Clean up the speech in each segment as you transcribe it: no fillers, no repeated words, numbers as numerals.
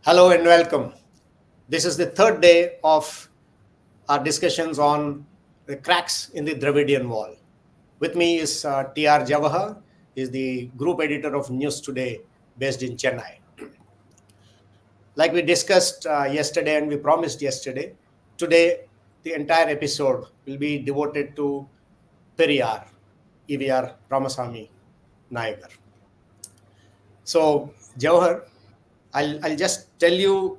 Hello and welcome. This is the third day of our discussions on the cracks in the Dravidian wall. With me is TR Jawahar, is the group editor of News Today based in Chennai. Like we discussed yesterday and we promised yesterday, today the entire episode will be devoted to Periyar, EVR Ramasamy Nayagar. So, Jawahar, I'll just tell you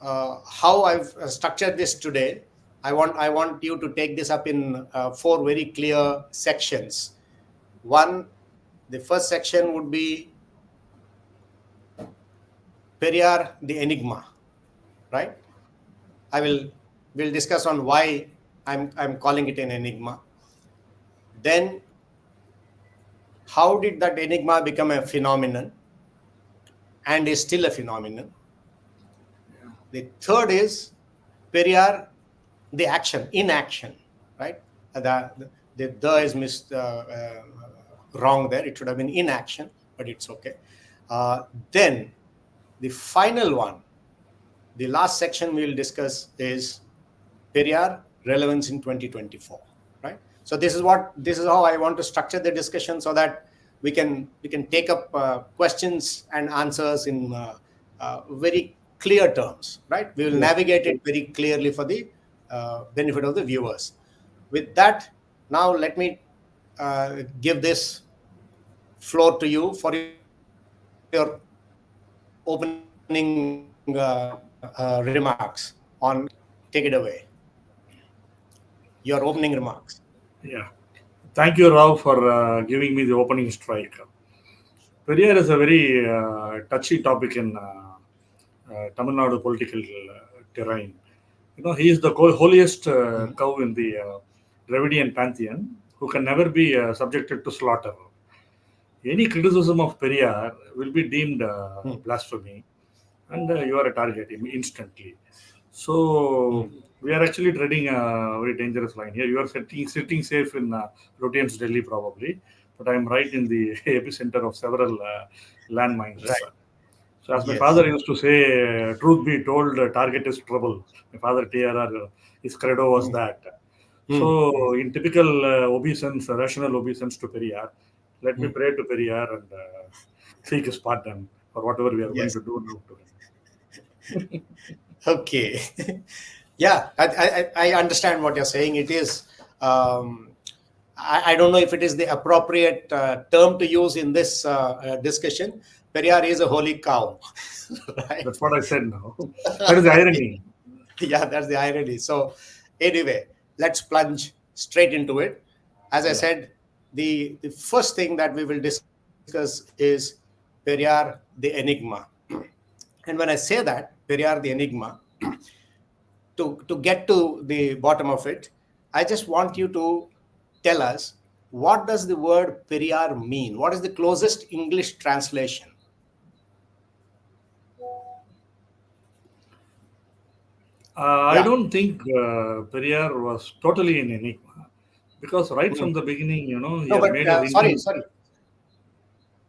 how I've structured this today. I want you to take this up in four very clear sections. One, the first section would be Periyar, the Enigma, right? We'll discuss on why I'm calling it an enigma. Then, how did that enigma become a phenomenon and is still a phenomenon? The third is Periyar, the action, inaction, right? The is wrong there. It should have been inaction, but it's okay. Then the final one, the last section we will discuss is Periyar relevance in 2024, right? So this is how I want to structure the discussion so that we can take up questions and answers in very clear terms, right? We will navigate it very clearly for the benefit of the viewers. With that, now let me give this floor to you for your opening remarks on. Take it away. Your opening remarks. Yeah. Thank you, Rao, for giving me the opening strike. Periyar is a very touchy topic in Tamil Nadu political terrain. He is the holiest cow in the Dravidian pantheon who can never be subjected to slaughter. Any criticism of Periyar will be deemed blasphemy, and you are a target instantly. So we are actually treading a very dangerous line here. You are sitting safe in Lutyens, Delhi, probably, but I am right in the epicenter of several landmines. Right. So, as my father used to say, truth be told, target is trouble. My father, TR, his credo was that. So, in typical obeisance, rational obeisance to Periyar, let me pray to Periyar and seek his pardon for whatever we are going to do now to him. Okay. Yeah, I understand what you're saying. It is, I don't know if it is the appropriate term to use in this discussion. Periyar is a holy cow. Right? That's what I said now. That is the irony. Yeah, that's the irony. So anyway, let's plunge straight into it. As I said, the first thing that we will discuss is Periyar, the enigma. And when I say that, Periyar, the enigma, to get to the bottom of it, I just want you to tell us, what does the word Periyar mean? What is the closest English translation? I don't think Periyar was totally an enigma, because right from the beginning, he had made his sorry.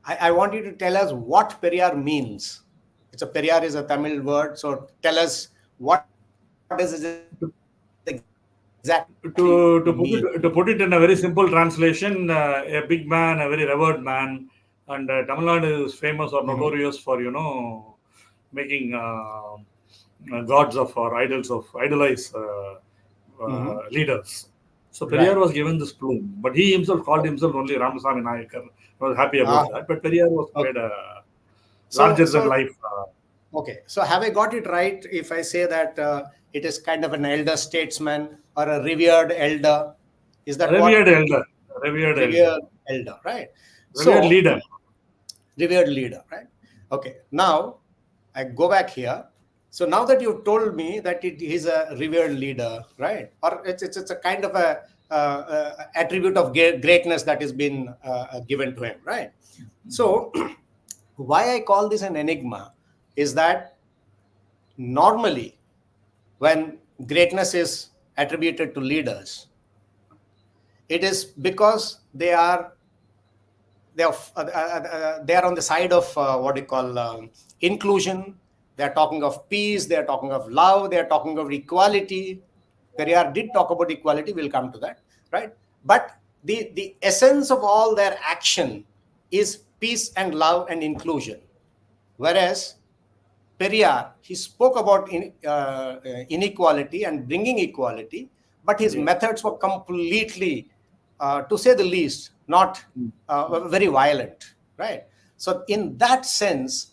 I want you to tell us what Periyar means. Periyar is a Tamil word, so tell us what does it exactly mean? To put it in a very simple translation, a big man, a very revered man, and Tamil Nadu is famous or notorious for making gods of or idols of idolize leaders. So Periyar was given this plume, but he himself called himself only Ramasamy Nayagar. I was happy about that, but Periyar was made a larger than life. Okay, so have I got it right if I say that it is kind of an elder statesman or a revered elder? Is that revered elder? Revered elder, right? Revered leader. Revered leader, right? Okay, now I go back here. So now that you've told me that he's a revered leader, right? Or it's a kind of a attribute of greatness that has been given to him, right? So why I call this an enigma is that normally when greatness is attributed to leaders, it is because they are on the side of what you call inclusion, They are talking of peace, they are talking of love, they are talking of equality. Periyar did talk about equality, we'll come to that, right? But the essence of all their action is peace and love and inclusion. Whereas Periyar, he spoke about inequality and bringing equality, but his methods were completely, to say the least, not very violent, right? So in that sense,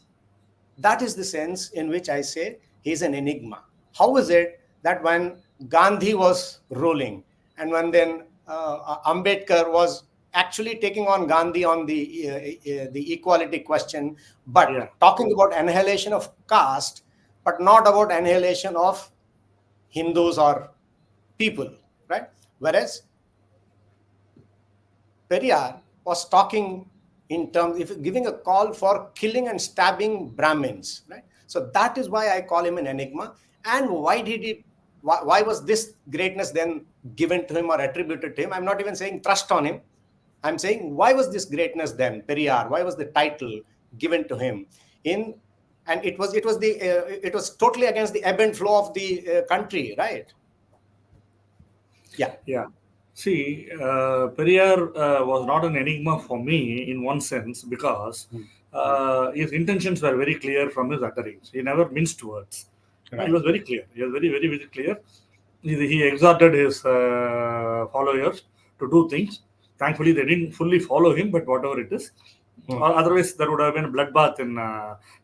that is the sense in which I say he's an enigma. How is it that when Gandhi was ruling and when then Ambedkar was actually taking on Gandhi on the equality question, but talking about annihilation of caste, but not about annihilation of Hindus or people, right? Whereas Periyar was talking in terms, if giving a call for killing and stabbing Brahmins, right? So that is why I call him an enigma. And why was this greatness then given to him or attributed to him? I'm not even saying trust on him. I'm saying, why was this greatness then, Periyar? Why was the title given to him? And it was totally against the ebb and flow of the country, right? Yeah. See, Periyar was not an enigma for me in one sense because his intentions were very clear from his utterings. He never minced words. Right. He was very clear. He was very, very, very clear. He exhorted his followers to do things. Thankfully, they didn't fully follow him, but whatever it is. Otherwise, there would have been a bloodbath in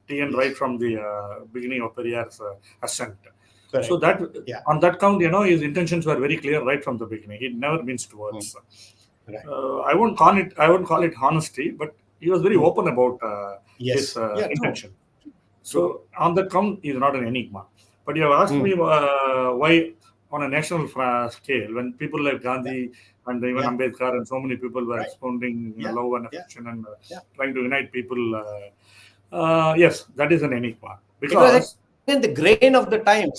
TN right from the beginning of Periyar's ascent. Correct. So that on that count, his intentions were very clear right from the beginning. He never minced words. Right. I won't call it honesty, but he was very open about his intention. True. So on that count, he's not an enigma. But you have asked me why, on a national scale, when people like Gandhi and even Ambedkar and so many people were expounding love and affection and trying to unite people, yes, that is an enigma. Because in the grain of the times.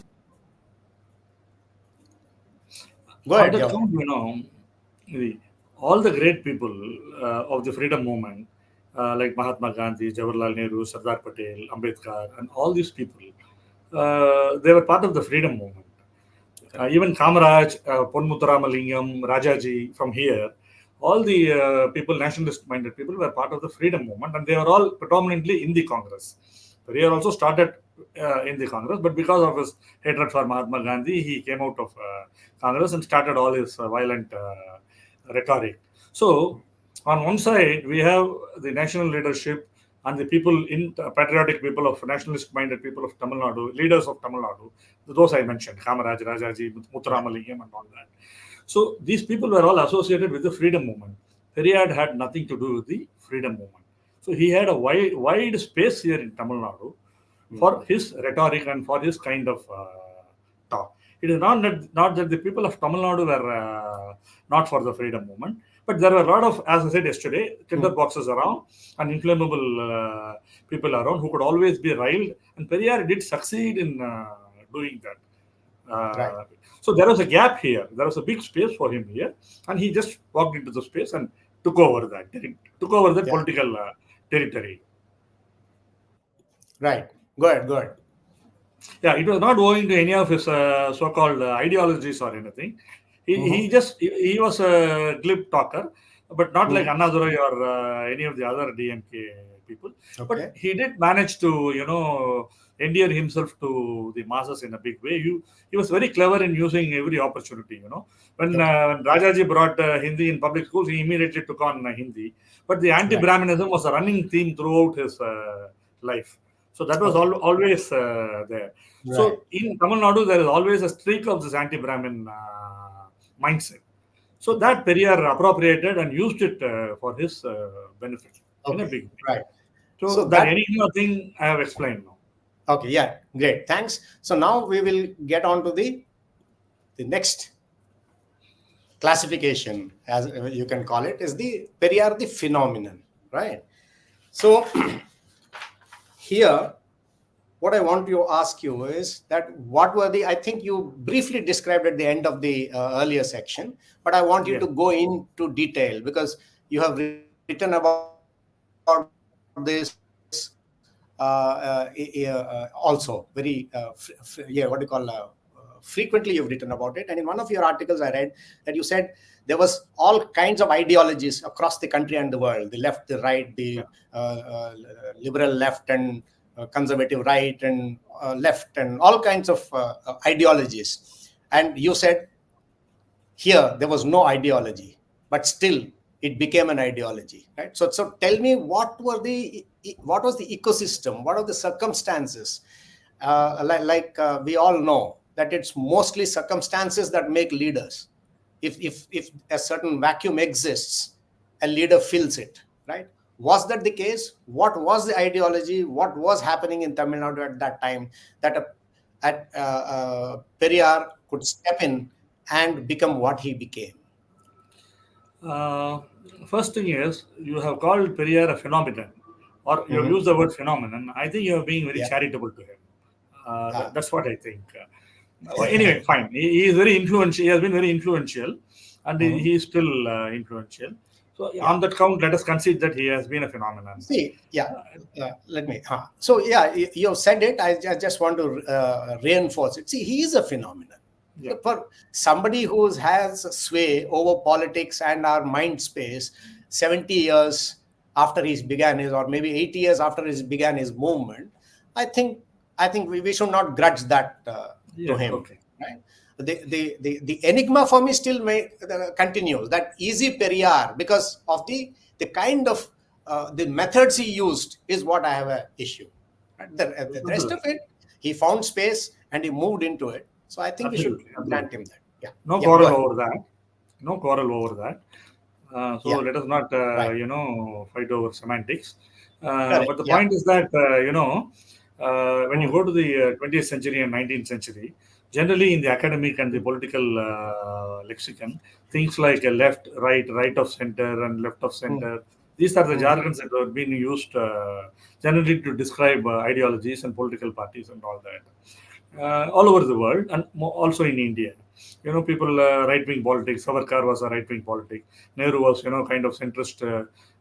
Go ahead, on that count, all the great people of the freedom movement, like Mahatma Gandhi, Jawaharlal Nehru, Sardar Patel, Ambedkar, and all these people, they were part of the freedom movement. Even Kamaraj, Pon Muthuramalingam, Rajaji from here, all the people, nationalist-minded people, were part of the freedom movement, and they were all predominantly in the Congress. Periyar also started in the Congress, but because of his hatred for Mahatma Gandhi, he came out of Congress and started all his violent rhetoric. So, on one side, we have the national leadership and the people patriotic people of nationalist-minded people of Tamil Nadu, leaders of Tamil Nadu, those I mentioned, Kamaraj, Rajaji, Muthuramalingam, and all that. So these people were all associated with the freedom movement. Periyar had nothing to do with the freedom movement. So he had a wide space here in Tamil Nadu for his rhetoric and for his kind of talk. It is not that the people of Tamil Nadu were not for the freedom movement, but there were a lot of, as I said yesterday, tinder boxes around and inflammable people around who could always be riled. And Periyar did succeed in doing that. So there was a gap here. There was a big space for him here, and he just walked into the space and took over that political territory. Right. Go ahead. Yeah, it was not owing to any of his so-called ideologies or anything. He was a glib talker, but not like Annadurai or any of the other DMK people. Okay. But he did manage to, endear himself to the masses in a big way. He was very clever in using every opportunity. When Rajaji brought Hindi in public schools, he immediately took on Hindi. But the anti-Brahminism was a running theme throughout his life. So that was always there. Right. So in Tamil Nadu, there is always a streak of this anti-Brahmin mindset. So that Periyar appropriated and used it for his benefit in a big way. Right. So that enigma thing I have explained now. Okay, yeah, great. Thanks. So now we will get on to the next classification, as you can call it, is the Periyar the phenomenon, right? So here, what I want to ask you is that what were I think you briefly described at the end of the earlier section, but I want you to go into detail because you have written about this also very frequently you've written about it. And in one of your articles I read that you said there was all kinds of ideologies across the country and the world, the left, the right, the liberal left and conservative right and left, and all kinds of ideologies. And you said here there was no ideology, but still it became an ideology, right? So tell me, what was the ecosystem, what are the circumstances? We all know that it's mostly circumstances that make leaders. If a certain vacuum exists, a leader fills it, right? Was that the case? What was the ideology? What was happening in Tamil Nadu at that time that Periyar could step in and become what he became? First thing is, you have called Periyar a phenomenon, or you have used the word phenomenon. I think you are being very charitable to him. That's what I think. Anyway, fine. He is very influential. He has been very influential, and he is still influential. So on that count, let us concede that he has been a phenomenon. See, let me. So you have said it. I just want to reinforce it. See, he is a phenomenon. Yeah. For somebody who has sway over politics and our mind space 70 years after he began his, or maybe 80 years after he began his movement, I think we should not grudge that to him. Okay. Right? The enigma for me still continues. That easy Periyar, because of the kind of the methods he used, is what I have an issue. Right? The rest of it, he found space and he moved into it. So I think we should grant him that. Yeah. No quarrel over that. No quarrel over that. Let us not, fight over semantics. But the point is that, when you go to the 20th century and 19th century, generally in the academic and the political lexicon, things like a left, right of center, and left of center, these are the jargons that have been used generally to describe ideologies and political parties and all that. All over the world, and also in India. People right-wing politics. Savarkar was a right-wing politic. Nehru was, kind of centrist,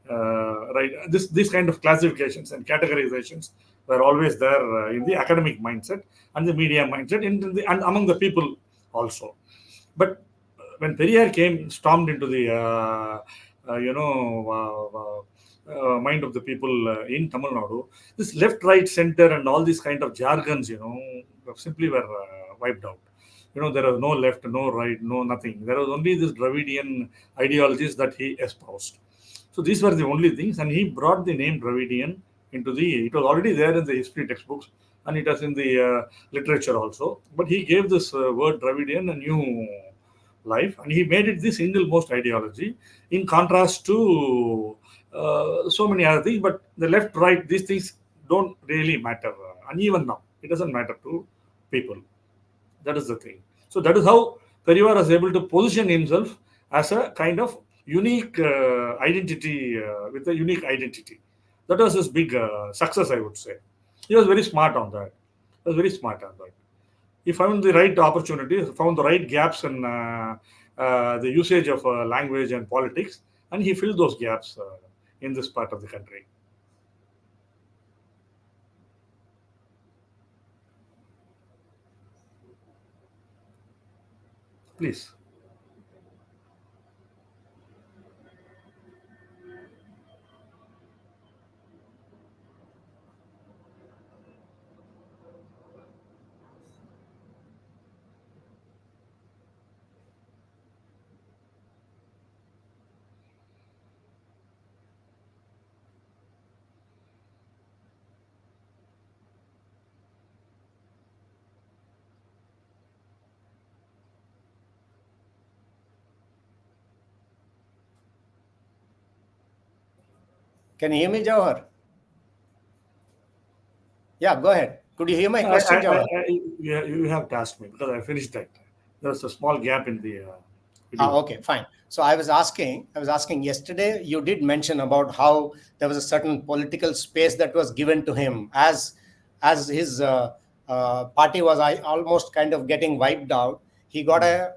right. This kind of classifications and categorizations were always there in the academic mindset and the media mindset, and among the people also. But when Periyar stormed into the, mind of the people in Tamil Nadu, this left, right, center, and all these kind of jargons, simply were wiped out. There was no left, no right, no nothing. There was only this Dravidian ideologies that he espoused. So these were the only things, and he brought the name Dravidian into it was already there in the history textbooks, and it was in the literature also. But he gave this word Dravidian a new life, and he made it the single most ideology, in contrast to so many other things. But the left, right, these things don't really matter. And even now, it doesn't matter to people. That is the thing. So that is how Periyar was able to position himself as a kind of unique identity, with a unique identity. That was his big success, I would say. He was very smart on that. He found the right opportunities, found the right gaps in the usage of language and politics, and he filled those gaps in this part of the country. Please. Can you hear me, Jawahar? Yeah, go ahead. Could you hear my question, Jawahar? You have to ask me, because I finished that. There was a small gap in the video. Okay, fine. So I was asking yesterday, you did mention about how there was a certain political space that was given to him as his party was almost kind of getting wiped out. He got a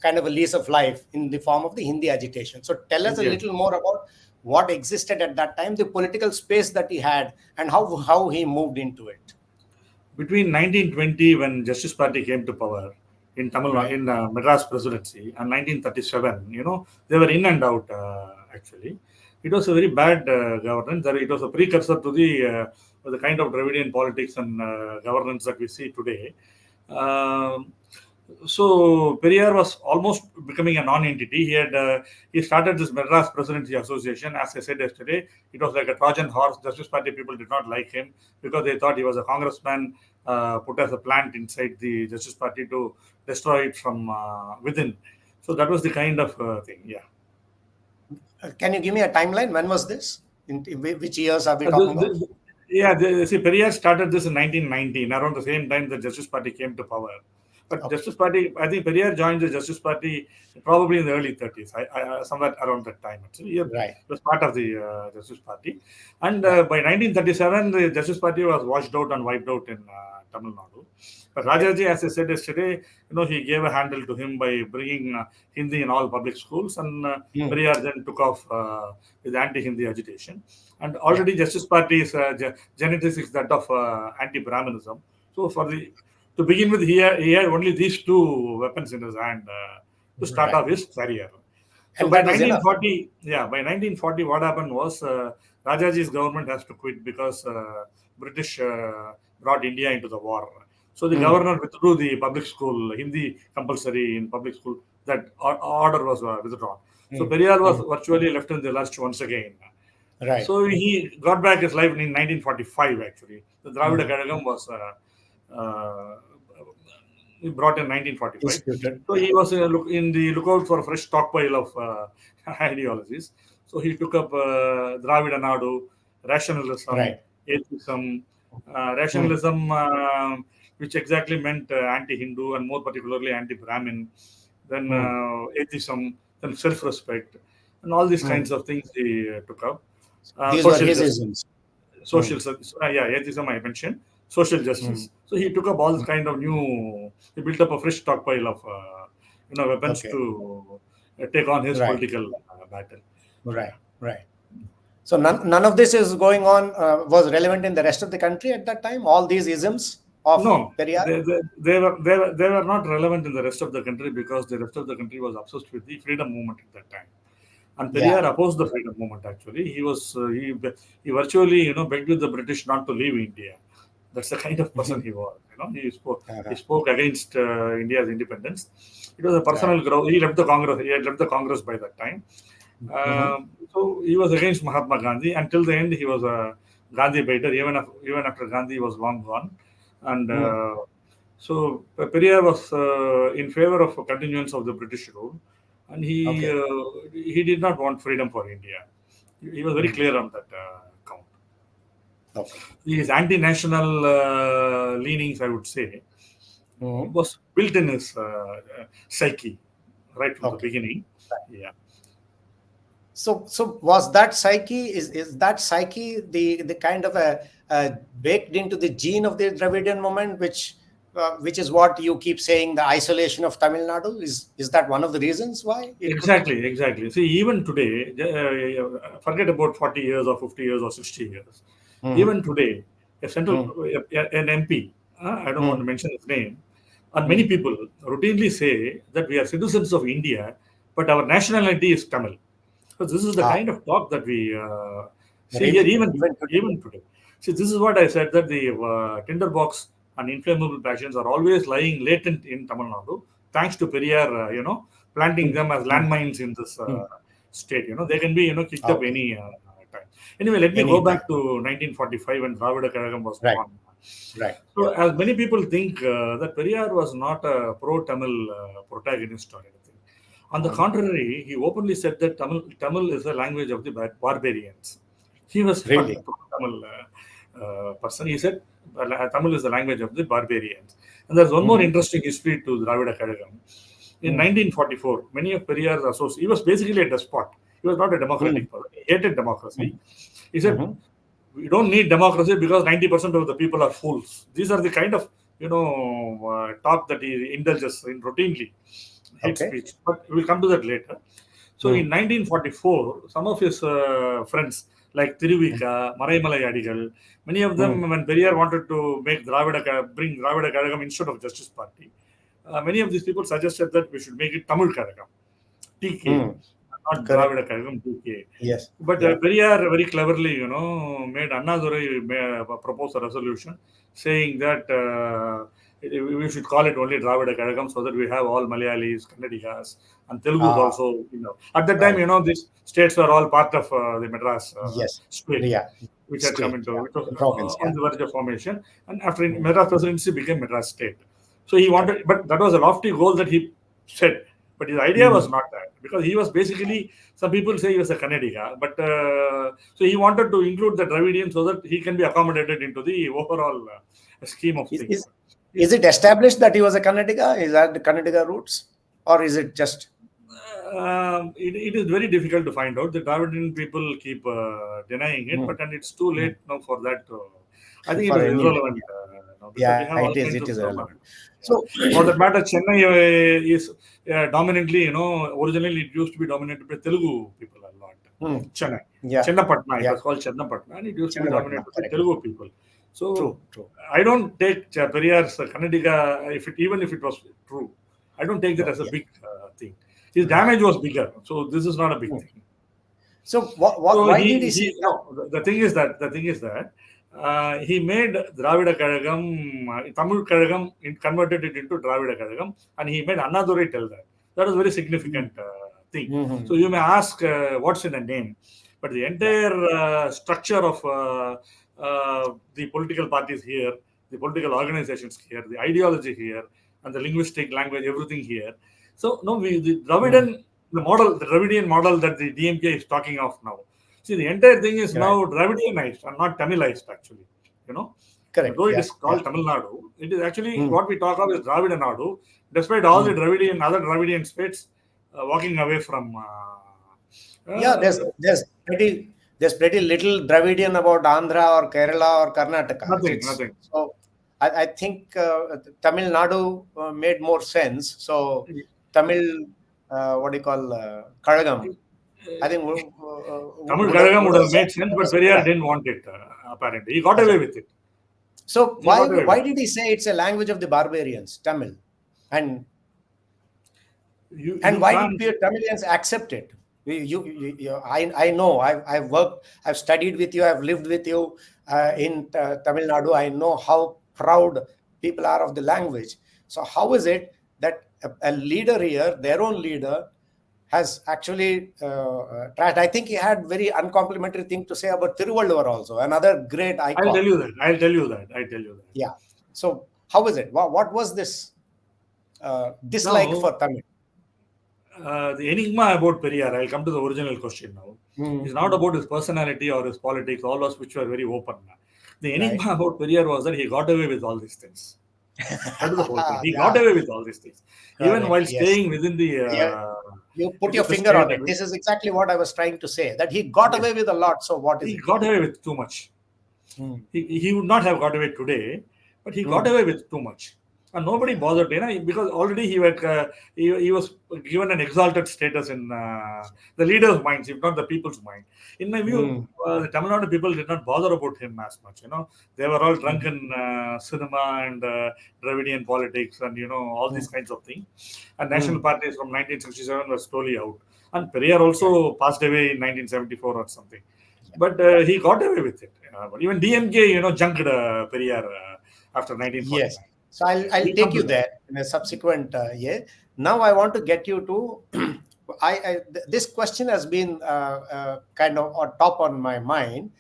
kind of a lease of life in the form of the Hindi agitation. So tell us a little more about what existed at that time, the political space that he had, and how he moved into it. Between 1920, when Justice Party came to power in Tamil Nadu, Right. in Madras Presidency, and 1937, they were in and out, actually. It was a very bad governance. It was a precursor to the kind of Dravidian politics and governance that we see today. So Periyar was almost becoming a non-entity. He started this Madras Presidency Association. As I said yesterday, it was like a Trojan horse. Justice Party people did not like him because they thought he was a congressman put as a plant inside the Justice Party to destroy it from within. So that was the kind of thing. Yeah. Can you give me a timeline? When was this? In which years are we talking about? See, Periyar started this in 1919, around the same time the Justice Party came to power. But Okay. Justice Party, I think Periyar joined the Justice Party probably in the early 30s, somewhere around that time. Actually, he Right. was part of the Justice Party. And by 1937, the Justice Party was washed out and wiped out in Tamil Nadu. But Rajaji, as I said yesterday, he gave a handle to him by bringing Hindi in all public schools, and Periyar then took off with anti-Hindi agitation. And already Justice Party's genetics is that of anti-Brahminism. So to begin with, he had only these two weapons in his hand to start off his career. So And by that is enough. 1940, by 1940, what happened was Rajaji's government has to quit because British brought India into the war. So the governor withdrew the public school, Hindi compulsory in public school. That order was withdrawn. So Periyar was virtually left in the lurch once again. Right. So he got back his life in 1945, actually. The Dravida Kadagam was brought in 1945. Disputed. So he was in the lookout for a fresh stockpile of ideologies. So he took up Dravida Nadu, rationalism, Right. atheism, rationalism, which exactly meant anti-Hindu and more particularly anti-Brahmin, then atheism, then self-respect, and all these kinds of things he took up. These were Social his justice, isms. atheism I mentioned, social justice. So he took up all this kind of he built up a fresh stockpile of weapons to take on his political battle. Right. So none of this is going on, was relevant in the rest of the country at that time? All these isms of Periyar? They were not relevant in the rest of the country because the rest of the country was obsessed with the freedom movement at that time. And Periyar opposed the freedom movement, actually. He virtually, begged with the British not to leave India. That's the kind of person he was. He spoke against India's independence. It was a personal growth. He left the Congress. He had left the Congress by that time. So he was against Mahatma Gandhi. Until the end, he was a Gandhi baiter. Even after Gandhi was long gone. And so Periyar was in favor of a continuance of the British rule. And he did not want freedom for India. He was very clear on that count. His anti-national leanings, I would say, was built in his psyche right from the beginning. Yeah. So was that psyche, is that psyche the kind of a baked into the gene of the Dravidian movement, which is what you keep saying, the isolation of Tamil Nadu? Is that one of the reasons why? Exactly. See, even today, forget about 40 years or 50 years or 60 years. Even today, an MP, I don't want to mention his name, and many people routinely say that we are citizens of India, but our nationality is Tamil. So this is the kind of talk that we see here even today. See, this is what I said, that the tinderbox and inflammable passions are always lying latent in Tamil Nadu, thanks to Periyar, planting them as landmines in this state. They can be, kicked up any time. Anyway, let me go back to 1945 when Dravida Kadagam was born. Right. So, as many people think that Periyar was not a pro-Tamil protagonist or anything. On the contrary, he openly said that Tamil is the language of the barbarians. He was not a pro-Tamil person. He said Tamil is the language of the barbarians. And there's one more interesting history to Dravida Kadagam. In 1944, many of Periyar's associates, he was basically a despot. He was not a democratic person. He hated democracy. He said, we don't need democracy because 90% of the people are fools. These are the kind of, talk that he indulges in routinely. Hate speech. But we'll come to that later. So in 1944, some of his friends like Tiruvika, Maraimalai Adigal, many of them, when Periyar wanted to bring Dravida Kazhagam instead of Justice Party, many of these people suggested that we should make it Tamil Kazhagam, TK, not Correct. Dravida Kazhagam, TK. Yes. But Periyar very cleverly, made Annadurai propose a resolution saying that we should call it only Dravida Kazhagam so that we have all Malayalis, Kannadigas, and Telugus also. At that time, these states were all part of the Madras Yes. state, Yeah. which had come into, which was province. on the verge of formation, and after Madras presidency became Madras state. So he wanted, but that was a lofty goal that he set. But his idea was not that, because he was basically, some people say he was a Kannadiga, but so he wanted to include the Dravidian so that he can be accommodated into the overall scheme of things. Is it established that he was a Kannadiga? Is that the Kannadiga roots? Or is it just? It is very difficult to find out. The Dravidian people keep denying it, but then it's too late now for that. I think it is irrelevant. It is irrelevant. So, for that matter, Chennai is dominantly, originally it used to be dominated by Telugu people a lot. Chennai. Chennapatna, it was called Chennapatna, and it used to be dominated by Telugu people. So, true. I don't take Periyar's Kannadiga, even if it was true, I don't take that as a big thing. His damage was bigger, so this is not a big thing. So, why did he say? The thing is that he made Dravida Kazhagam, Tamil Kazhagam, converted it into Dravida Kazhagam, and he made Annadurai tell that. That was a very significant thing. So you may ask what's in a name, but the entire structure of the political parties here, the political organizations here, the ideology here, and the linguistic language, everything here. So the Dravidian, the Dravidian model that the DMK is talking of now. See, the entire thing is now Dravidianized and not Tamilized, actually. Correct. Though it is called Tamil Nadu, it is actually what we talk of is Dravida Nadu, despite all the other Dravidian states walking away from. There's pretty little Dravidian about Andhra or Kerala or Karnataka. Nothing. So I think Tamil Nadu made more sense. So Tamil, Kazhagam. I think Tamil Kazhagam would have made sense, but Periyar didn't want it. Apparently, he got away with it. So why did he say it's a language of the barbarians, Tamil, and why did Tamilians accept it? I know. I've worked. I've studied with you. I've lived with you in Tamil Nadu. I know how proud people are of the language. So how is it that a leader here, their own leader, has actually tried? I think he had very uncomplimentary thing to say about Thiruvalluvar also, another great icon. I'll tell you that. Yeah. So how is it? What was this dislike for Tamil? The enigma about Periyar, I'll come to the original question now. It's not about his personality or his politics, all of which were very open. The enigma about Periyar was that he got away with all these things. That is the whole thing. He got away with all these things. Even while staying within the... you put your finger on it. This is exactly what I was trying to say, that he got away with a lot. So what is it? He got away with too much. He would not have got away today, but he got away with too much. And nobody bothered, because already he was given an exalted status in the leaders' minds, if not the people's mind. In my view, the Tamil Nadu people did not bother about him as much. They were all drunk in cinema and Dravidian politics and all these kinds of things. And national parties from 1967 were slowly out. And Periyar also passed away in 1974 or something. But he got away with it. But even DMK, junked Periyar after 1949. Yes. So I'll take you there in a subsequent year. Now I want to get you to. This question has been kind of on top on my mind.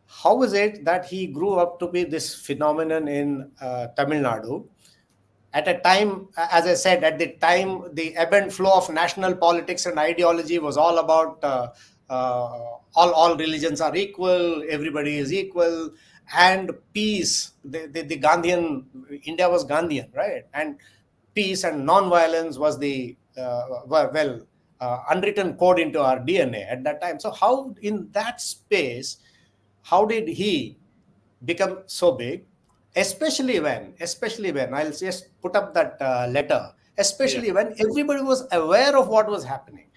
How is it that he grew up to be this phenomenon in Tamil Nadu? At a time, as I said, at the time, the ebb and flow of national politics and ideology was all about all religions are equal, everybody is equal. And peace, the Gandhian, India was Gandhian, right? And peace and non-violence was the, unwritten code into our DNA at that time. So how, in that space, how did he become so big? Especially when, I'll just put up that letter, when everybody was aware of what was happening.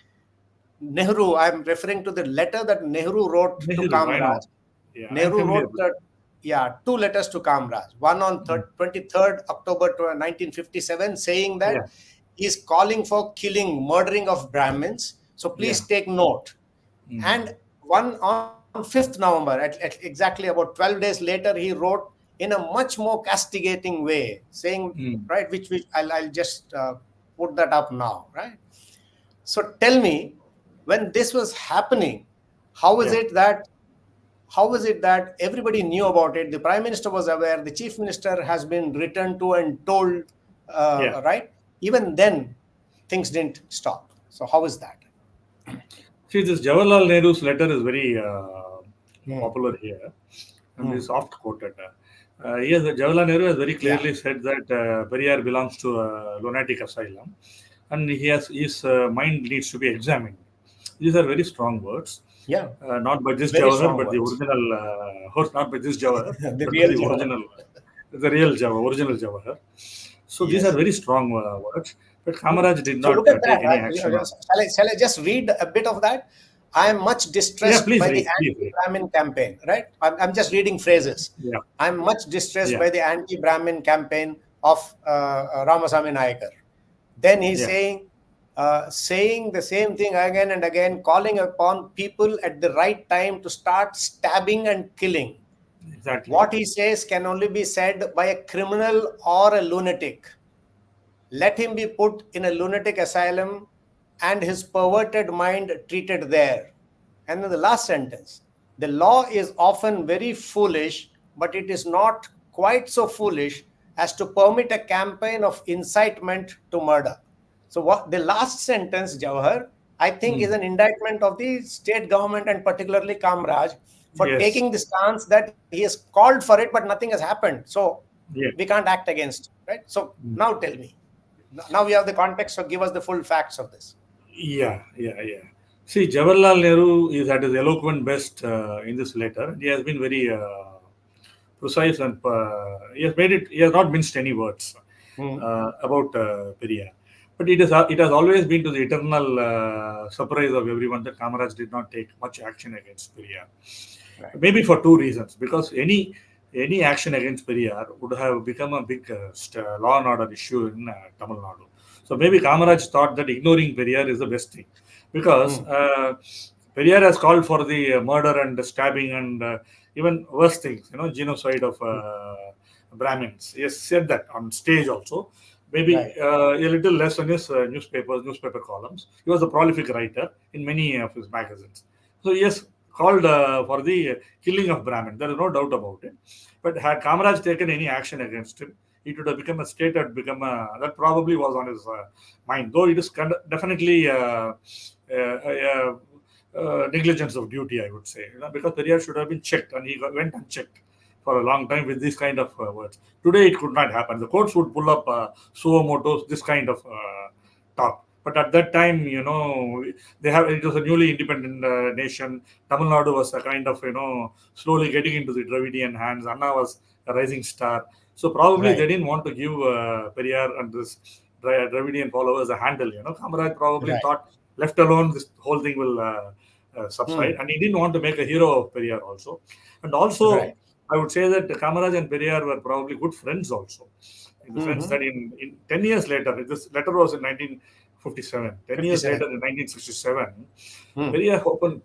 Nehru, I'm referring to the letter that Nehru wrote to Nehru, I Kamraj. know. Yeah, I'm Nehru familiar wrote with two letters to Kamraj. One on 23rd October 1957, saying it. Yeah, that he is calling for murdering of Brahmins. So yeah. please take note. Mm. And one on 5th November, at exactly about 12 days later, he wrote in a much more castigating way, saying, Mm. right, which I'll just put that up now, right? So tell me, when this was happening, how is Yeah, it that how is it that everybody knew about it? The prime minister was aware. The chief minister has been written to and told, yeah. right? Even then, things didn't stop. So how is that? See, this Jawaharlal Nehru's letter is very Hmm. popular here and Hmm. is oft quoted. Yes, Jawaharlal Nehru has very Yeah. clearly said that Periyar belongs to a lunatic asylum and his mind needs to be examined. These are very strong words. Yeah. Not by this Very Jawahar, strong but the words. original, not by this Jawahar, The but by real the Jawahar. original, the real Jawahar, original Jawahar. So these are Yes. very strong words, but Hmm. Kamaraj did So not look at that. take any action on. Shall I just read a bit of that? I am much Yeah, distressed please by the read, please read. anti-Brahmin campaign, right? I'm just reading phrases. Yeah, I'm much distressed yeah, by the anti-Brahmin campaign of Ramasamy Nayakar. Then he's yeah, saying the same thing again and again, calling upon people at the right time to start stabbing and killing. exactly. What he says can only be said by a criminal or a lunatic. Let him be put in a lunatic asylum and his perverted mind treated there. And then the last sentence, the law is often very foolish, but it is not quite so foolish as to permit a campaign of incitement to murder. So, what the last sentence, Jawahar, I think is Mm. an indictment of the state government and particularly Kamraj for Yes, taking the stance that he has called for it, but nothing has happened. So, yeah. we can't act against, right? So, Mm. now tell me. Now we have the context, so give us the full facts of this. Yeah, yeah, yeah. See, Jawaharlal Nehru is at his eloquent best in this letter. He has been very precise and he has made it. He has not minced any words Hmm. about Periyar. But it has always been to the eternal surprise of everyone that Kamaraj did not take much action against Periyar. Right. Maybe for two reasons. Because any action against Periyar would have become a big law and order issue in Tamil Nadu. So maybe Kamaraj thought that ignoring Periyar is the best thing, because Hmm. Periyar has called for the murder and the stabbing and even worse things, genocide of Brahmins. He has said that on stage also. Maybe Right. a little less on his newspaper columns. He was a prolific writer in many of his magazines. So he has called for the killing of Brahmin. There is no doubt about it. But had Kamaraj taken any action against him, it would have become a state had become a, that probably was on his mind. Though it is definitely negligence of duty, I would say, because Periyar should have been checked, and went unchecked for a long time with this kind of words. Today, it could not happen. The courts would pull up suo motos, this kind of talk. But at that time, it was a newly independent nation. Tamil Nadu was a kind of, slowly getting into the Dravidian hands. Anna was a rising star. So probably they Right. didn't want to give Periyar and this Dravidian followers a handle. Kamaraj probably Right. thought, left alone, this whole thing will subside. Hmm. And he didn't want to make a hero of Periyar also. And also, Right. I would say that Kamaraj and Periyar were probably good friends also, in the sense Hmm. that in 10 years later, this letter was in 1957, 10 years 57. later in 1967, Hmm.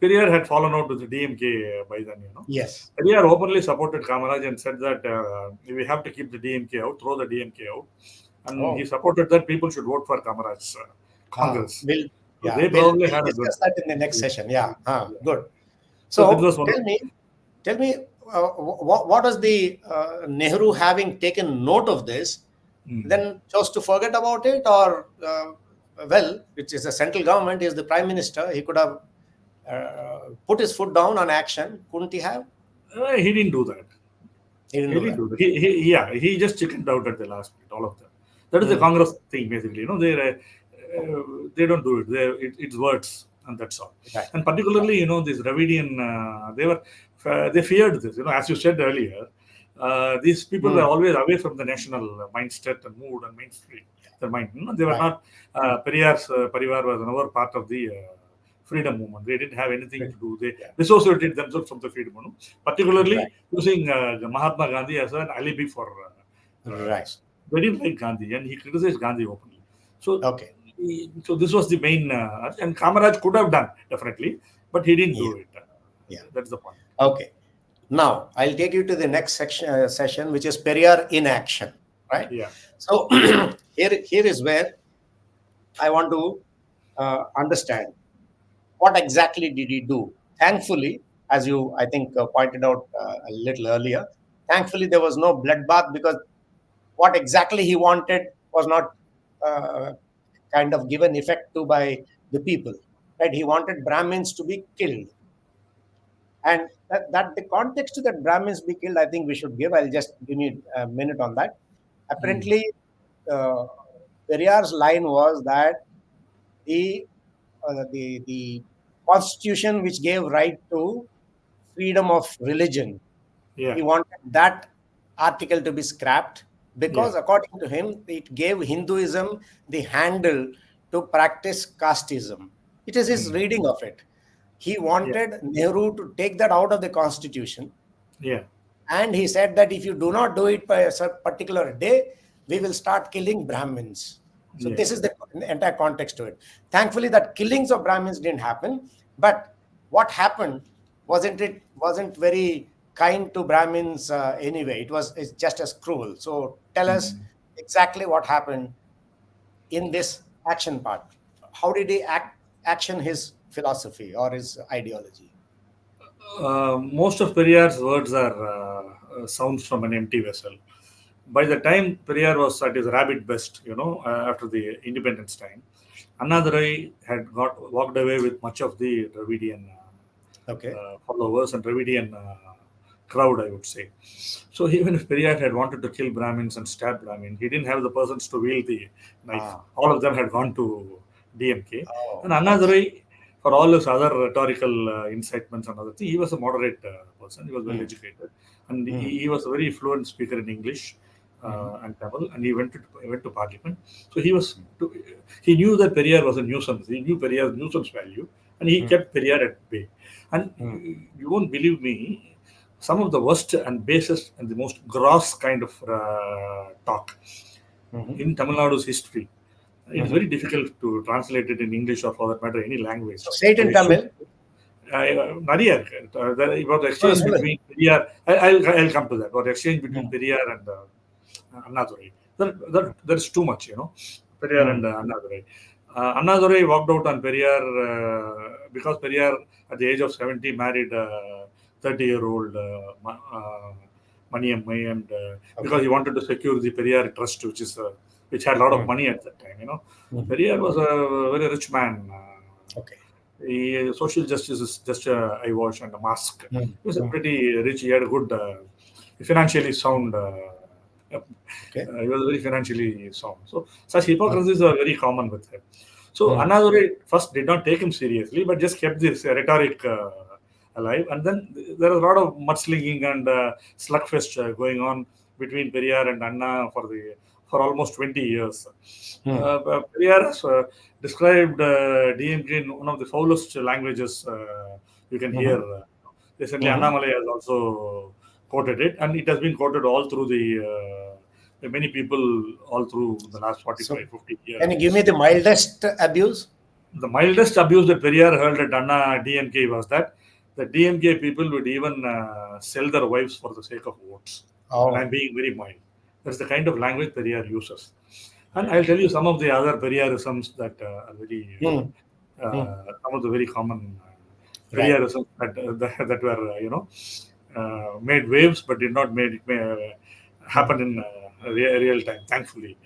Periyar had fallen out with the DMK by then. Yes. Periyar openly supported Kamaraj and said that we have to keep the DMK out, throw the DMK out. And he Oh. supported that people should vote for Kamaraj's Congress. We'll So yeah they we'll probably we'll had a good. discuss that in the next Yeah, session. Yeah. yeah. Good. So that So was one of. tell me, what was the Nehru, having taken note of this, Mm. then chose to forget about it, or well, which is the central government, is the prime minister. He could have put his foot down on action, couldn't he have? He didn't do that. He didn't He do didn't that. do that. He just chickened out at the last minute, all of them. That is the Hmm. Congress thing, basically. They don't do it. It's words, and that's all. Right. And particularly, this Dravidian, they feared this. As you said earlier, these people were Hmm. always away from the national mindset and mood and mainstream. Their mind. They were Right. not. Periyar's Parivar was never part of the freedom movement. They didn't have anything to do. They Yeah. dissociated themselves from the freedom movement, particularly Right. using Mahatma Gandhi as an alibi for Right. this. They didn't like Gandhi, and he criticized Gandhi openly. So, Okay. so this was the main, and Kamaraj could have done definitely, but he didn't Yeah. do it. Yeah. That's the point. Okay. Now I'll take you to the next session, which is Periyar in action. Right. Yeah. So here is where I want to understand what exactly did he do. Thankfully, as you I think pointed out a little earlier, thankfully there was no bloodbath, because what exactly he wanted was not uh, kind of given effect to by the people. Right? He wanted Brahmins to be killed, and that the context to that Brahmins be killed, I think we should give. I'll just give you a minute on that. Apparently, uh, Periyar's line was that the the constitution which gave right to freedom of religion, Yeah. he wanted that article to be scrapped, because Yeah. according to him it gave Hinduism the handle to practice casteism. It is his reading of it. He wanted Nehru to take that out of the constitution, Yeah. and he said that if you do not do it by a particular day, we will start killing Brahmins. So Yeah. this is the entire context to it. Thankfully, that killings of Brahmins didn't happen, but what happened wasn't very kind to Brahmins anyway. It's just as cruel. So tell us exactly what happened in this action part. How did he action his philosophy or his ideology? Most of Periyar's words are sounds from an empty vessel. By the time Periyar was at his rabbit best, after the independence time, Annadurai had walked away with much of the Dravidian Okay. followers and Dravidian crowd, I would say. So even if Periyar had wanted to kill Brahmins and stab Brahmins, he didn't have the persons to wield the knife. Ah. All of them had gone to DMK. Oh, And Annadurai, for all his other rhetorical incitements and other things, he was a moderate person. He was well educated, and he was a very fluent speaker in English and Tamil. And he went to Parliament. So he knew that Periyar was a nuisance. He knew Periyar's nuisance value, and he kept Periyar at bay. And you won't believe me, some of the worst and basest and the most gross kind of talk in Tamil Nadu's history. It's very difficult to translate it in English or, for that matter, any language. So say it in Tamil. நிறைய இருக்கு. About the exchange between Periyar, I'll come to that. About the exchange between Periyar and Annadurai. There is too much, Periyar and Annadurai. Annadurai walked out on Periyar because Periyar, at the age of 70, married a 30-year-old Maniammai, and because he wanted to secure the Periyar Trust, which had a lot of money at that time. Periyar was a very rich man. Okay. Social justice is just a eyewash and a mask. He was pretty rich. He had a good, financially sound. He was very financially sound. So such hypocrisies are very common with him. So Annadurai first did not take him seriously, but just kept this rhetoric alive. And then there was a lot of mudslinging and slugfest going on between Periyar and Anna for almost 20 years. Periyar has described DMK in one of the foulest languages you can hear. Recently, Annamalai has also quoted it, and it has been quoted all through the many people all through the last 45, 50 years. Can you give me the mildest abuse? The mildest abuse that Periyar hurled at Anna DMK was that the DMK people would even sell their wives for the sake of votes. And I'm being very mild. That's the kind of language Periyar uses. And I'll tell you some of the other Periyarisms that are very, some of the very common Periyarisms that were, made waves but did not happen in real time, thankfully.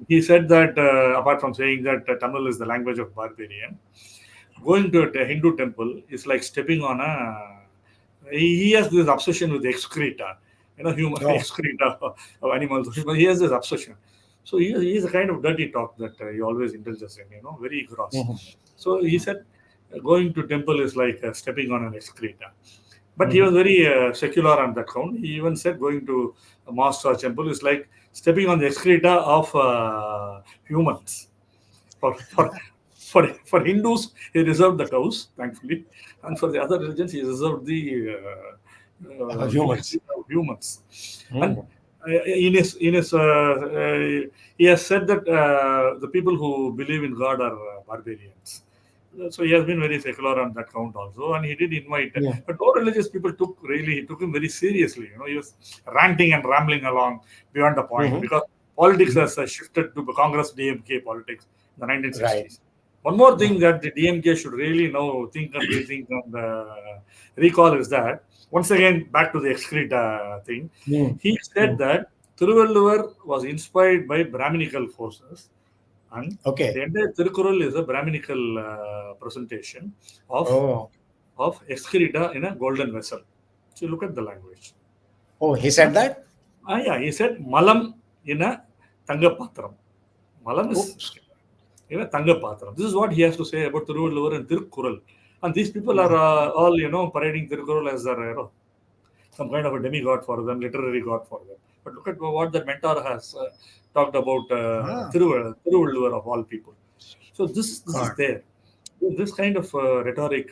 He said that, apart from saying that Tamil is the language of barbarian, going to a Hindu temple is like stepping on he has this obsession with excreta, human excreta of animals. He has this obsession. So he is a kind of dirty talk that he always indulges in, very gross. So he said going to temple is like stepping on an excreta. But he was very secular on that count. He even said going to a mosque or temple is like stepping on the excreta of humans. For Hindus, he reserved the cows, thankfully, and for the other religions, he reserved the Humans. humans. And Hmm. he has said that the people who believe in God are barbarians. So he has been very secular on that count also, and he did invite. Yeah. But no religious people he took him very seriously. He was ranting and rambling along beyond the point, Mhm. because politics Mhm. has shifted to Congress DMK politics in the Right. 1960s. One more thing Mhm. that the DMK should really now think and rethink and recall is that, once again, back to the excreta thing, Mm. he said Mm. that Thiruvalluvar was inspired by Brahminical forces, and Okay. the entire Tirukural is a Brahminical presentation of Oh. excreta in a golden vessel. So look at the language. Oh, he Huh? said that? Yeah, he said Malam in a Tangapatram. Malam is Oops. Tangapatram. This is what he has to say about Thiruvalluvar and Tirukkural. And these people are Mm. all, parading Tirukkural as their, some kind of a demigod for them, literary god for them. But look at what the mentor has talked about Ah, Thiruvalluvar of all people. So this is God. there. This kind of rhetoric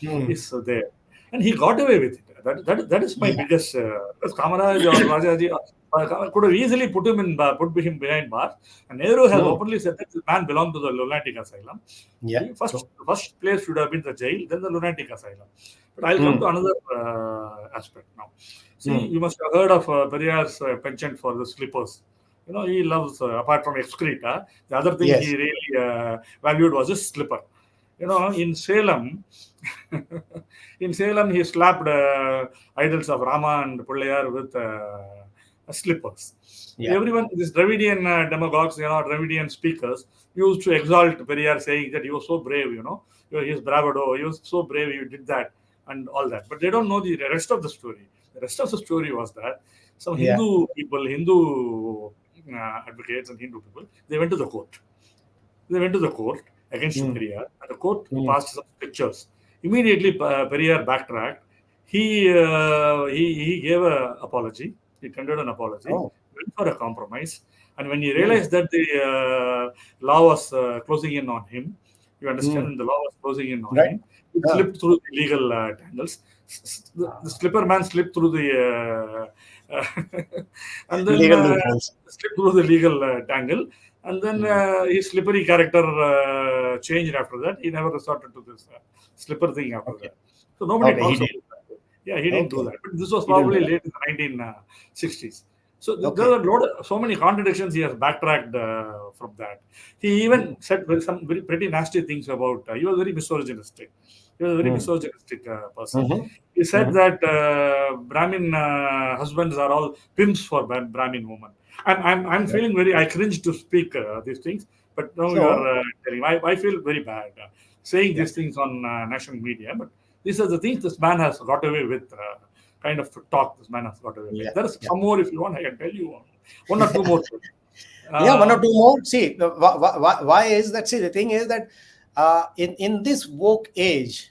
Hmm. is there, and he got away with it. That is my Yeah. biggest. Because Kamaraj or Rajaji could have easily put him behind bars. And Nehru has Hmm. openly said that the man belonged to the lunatic asylum. Yeah. First place should have been the jail, then the lunatic asylum. But I'll come Hmm. to another aspect now. See, Hmm. you must have heard of Periyar's penchant for the slippers. He loves, apart from excreta, the other thing he Yes. really valued was his slipper. In Salem, in Salem, he slapped idols of Rama and Pullayar with slippers. Yeah. Everyone, these Dravidian demagogues, Dravidian speakers, used to exalt Periyar, saying that he was so brave, his bravado, he was so brave, he did that, and all that. But they don't know the rest of the story. The rest of the story was that some Yeah. Hindu people, Hindu advocates and Hindu people, they went to the court. They went to the court against Hmm. Periyar, and the court Hmm. passed some strictures. Immediately, Periyar backtracked. He gave an apology. He tendered an apology, Oh. went for a compromise, and when he Hmm. realized that the law was closing in on him, you understand, Hmm. when the law was closing in on Right. him, he Ah. slipped through the legal tangles. The slipper man slipped through the and then Legal loopholes. slipped through the legal tangle, and then Hmm. his slippery character changed after that. He never resorted to this slipper thing after Okay. that. So nobody Okay. He talks did. about that. Yeah, he didn't do Okay. that. But this was He didn't do probably that. late in the 1960s. So there Okay. are so many contradictions. He has backtracked from that. He Hmm. even said some very pretty nasty things about. He was very misogynistic. He was a very Hmm. misogynistic person. Mm-hmm. He said Mm-hmm. that Brahmin husbands are all pimps for Brahmin women. I'm Right. feeling very. I cringe to speak these things, but now you No. are telling. I feel very bad saying Yeah. these things on national media. But these are the things this man has got away with. Kind of talk this man has got away with. Yeah. There is Yeah. some more if you want. I can tell you one or two more. Yeah. One or Uh, two more. See, why is that? See, the thing is that in this woke age,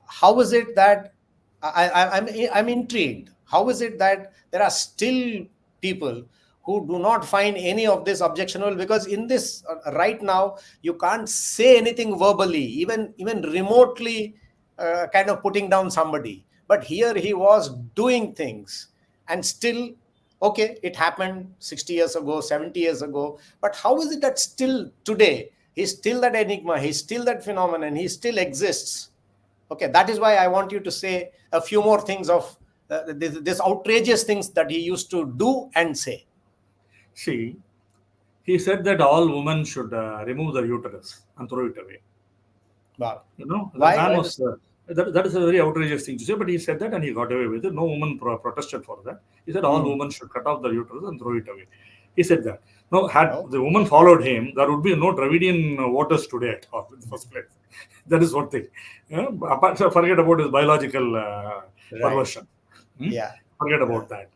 how is it that I'm intrigued? How is it that there are still people who do not find any of this objectionable? Because in this right now, you can't say anything verbally, even remotely, kind of putting down somebody. But here he was doing things, and still, okay, it happened 60 years ago, 70 years ago. But how is it that still today he's still that enigma, he's still that phenomenon, he still exists? Okay, that is why I want you to say a few more things of this outrageous things that he used to do and say. See, he said that all women should remove their uterus and throw it away. Wow. The Why? man Why was this? that is a very outrageous thing to say, but he said that and he got away with it. No woman protested for that. He said all Hmm. women should cut off their uterus and throw it away. He said that. No, had Oh, the woman followed him, there would be no Dravidian voters today at all in the first place. That is one thing. Forget about his biological right. perversion. Hmm? Yeah. Forget about that.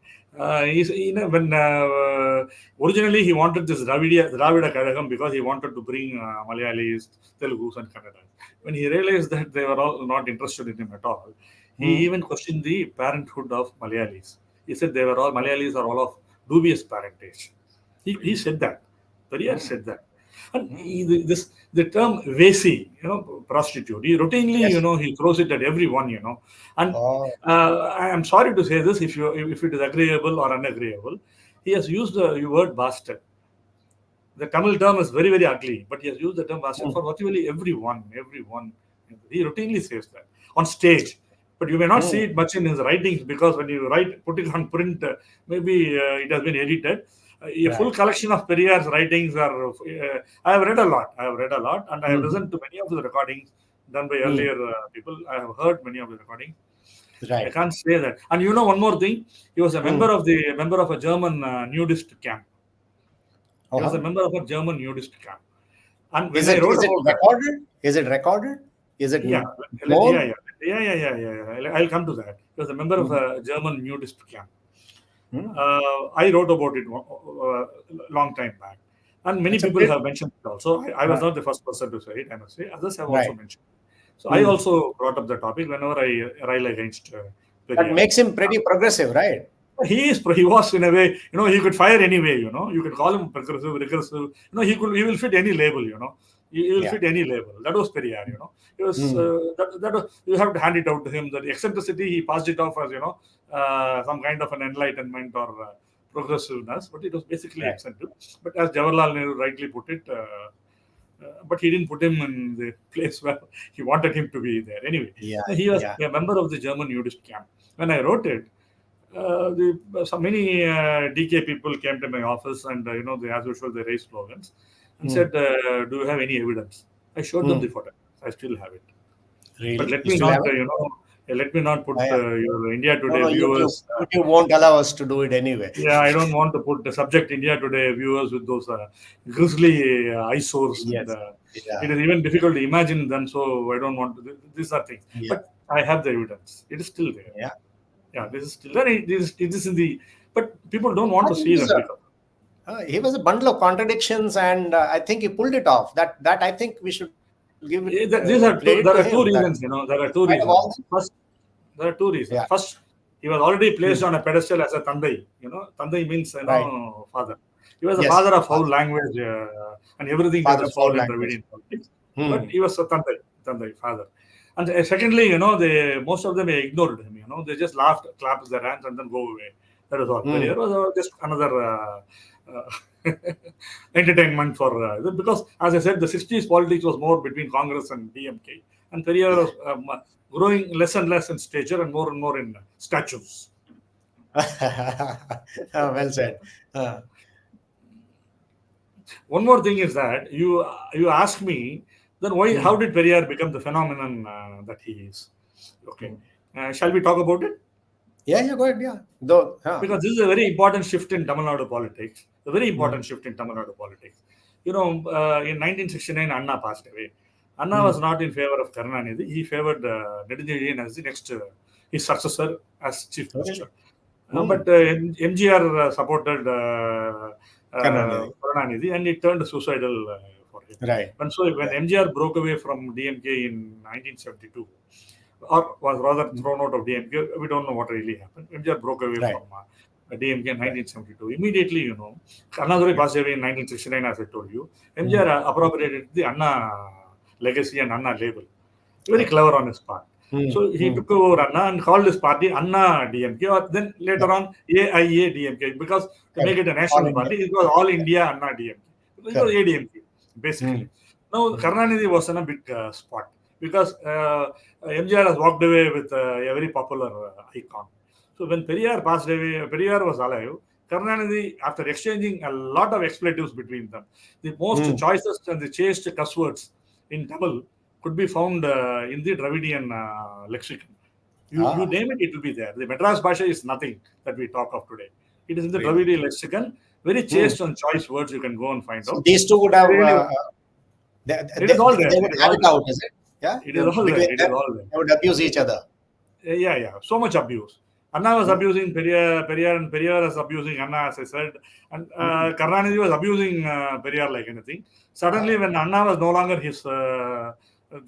When originally he wanted this Dravida Kadagam because he wanted to bring Malayalis, Telugus, and Kannada. When he realized that they were all not interested in him at all, he Hmm. even questioned the parenthood of Malayalis. He said Malayalis are all of dubious parentage. He said that. Periyar Hmm. said that. And the term Vesi, prostitute, he routinely, Yes. he throws it at everyone, And Oh. I am sorry to say this, if it is agreeable or unagreeable, he has used the word bastard. The Tamil term is very, very ugly, but he has used the term bastard for virtually everyone. He routinely says that on stage. But you may not see it much in his writings, because when you put it on print, maybe it has been edited. A full collection of Periyar's writings are. I have read a lot. And I have listened to many of the recordings done by earlier people. I have heard many of the recordings. I Right. can't say that. And one more thing, he was a member of a German nudist camp. He was a member of a German nudist camp. And when I wrote about recorded? Is it recorded? Is it yeah, known? yeah. I'll come to that. He was a member of a German nudist camp. I wrote about it a long time back, and many people have mentioned it also. I was not the first person to say it, I must say. Others have also mentioned it. So I also brought up the topic whenever I rail against That Periyar. makes him pretty progressive, right? He was in a way, he could fire anyway, you could call him progressive, regressive, he will fit any label, he will fit any label. That was Periyar, He was, you have to hand it out to him, that eccentricity, he passed it off as, some kind of an enlightenment or progressiveness, but it was basically eccentric. But as Jawaharlal Nehru rightly put it, but he didn't put him in the place where he wanted him to be there. Anyway, he was a member of the German nudist camp. When I wrote it, so many DK people came to my office, and as usual, they raised slogans and said, "Do you have any evidence?" I showed them the photo. I still have it. Really? But let me not put your India Today viewers. YouTube won't allow us to do it anyway. Yeah, I don't want to put the subject India Today viewers with those grisly eyesores. Yes. It is even difficult to imagine them, so I don't want to. These are things. But I have the evidence. It is still there. Yeah, this is still there. It is in the. But people don't want to see them. He was a bundle of contradictions, and I think he pulled it off. That I think we should give it. There are two reasons. There are two reasons. First, there are two reasons. First, he was already placed on a pedestal as a Tandai. Tandai means father. He was the father of whole language and everything that is found in Dravidian politics. But he was a Tandai father. And secondly, most of them ignored him. They just laughed, clapped their hands, and then go away. That is all. Periyar was just another entertainment for because, as I said, the 60s politics was more between Congress and DMK, and Periyar was growing less and less in stature and more in statues. Well said. One more thing is that you ask me, then why? How did Periyar become the phenomenon that he is? Okay, shall we talk about it? Yeah, go ahead. Because this is a very important shift in Tamil Nadu politics. A very important shift in Tamil Nadu politics. In 1969, Anna passed away. Anna was not in favor of Karunanidhi. He favored Nedidian as the next his successor as chief minister. But MGR supported Karunanidhi, and it turned suicidal for him. Right. And so when MGR broke away from DMK in 1972, or was rather thrown out of DMK, we don't know what really happened. MGR broke away from DMK in 1972. Immediately, Annadurai passed away in 1969, as I told you. MGR appropriated the Anna legacy and Anna label. Very clever on his part. So he took over Anna and called his party Anna DMK, or then later on AIA DMK, because to make it a national party, it was All India Anna DMK. It was ADMK, basically. Now, Karunanidhi was in a big spot, because MGR has walked away with a very popular icon. So when Periyar passed away, Periyar was alive. Karunanidhi, after exchanging a lot of expletives between them, the most choicest and the chaste cuss words in Tamil could be found in the Dravidian lexicon. You name it, it will be there. The Madras Bhasha is nothing that we talk of today. It is in the Dravidian lexicon. Very chaste and choice words you can go and find out. So these two would have. It is all there. They would have it out, is it? Yeah. It is all there. It is all there. They would abuse each other. Yeah. So much abuse. Anna was abusing Periyar, and Periyar was abusing Anna, as I said. And Karunanidhi was abusing Periyar like anything. Suddenly, when Anna was no longer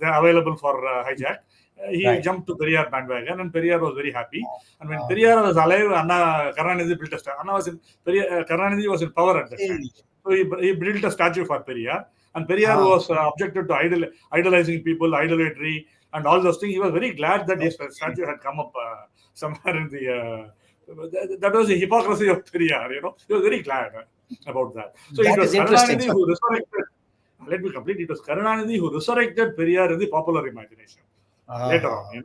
available for hijack, he jumped to Periyar bandwagon, and Periyar was very happy. And when Periyar was alive, Karunanidhi built a star. Karunanidhi was in power at that time. So he built a statue for Periyar, and Periyar was objected to idolizing people, idolatry, and all those things. He was very glad that his statue had come up somewhere in the. That was the hypocrisy of Periyar. He was very glad about that. So That it was is interesting. Karunanidhi who resurrected. Let me complete. It was Karunanidhi who resurrected Periyar in the popular imagination later on.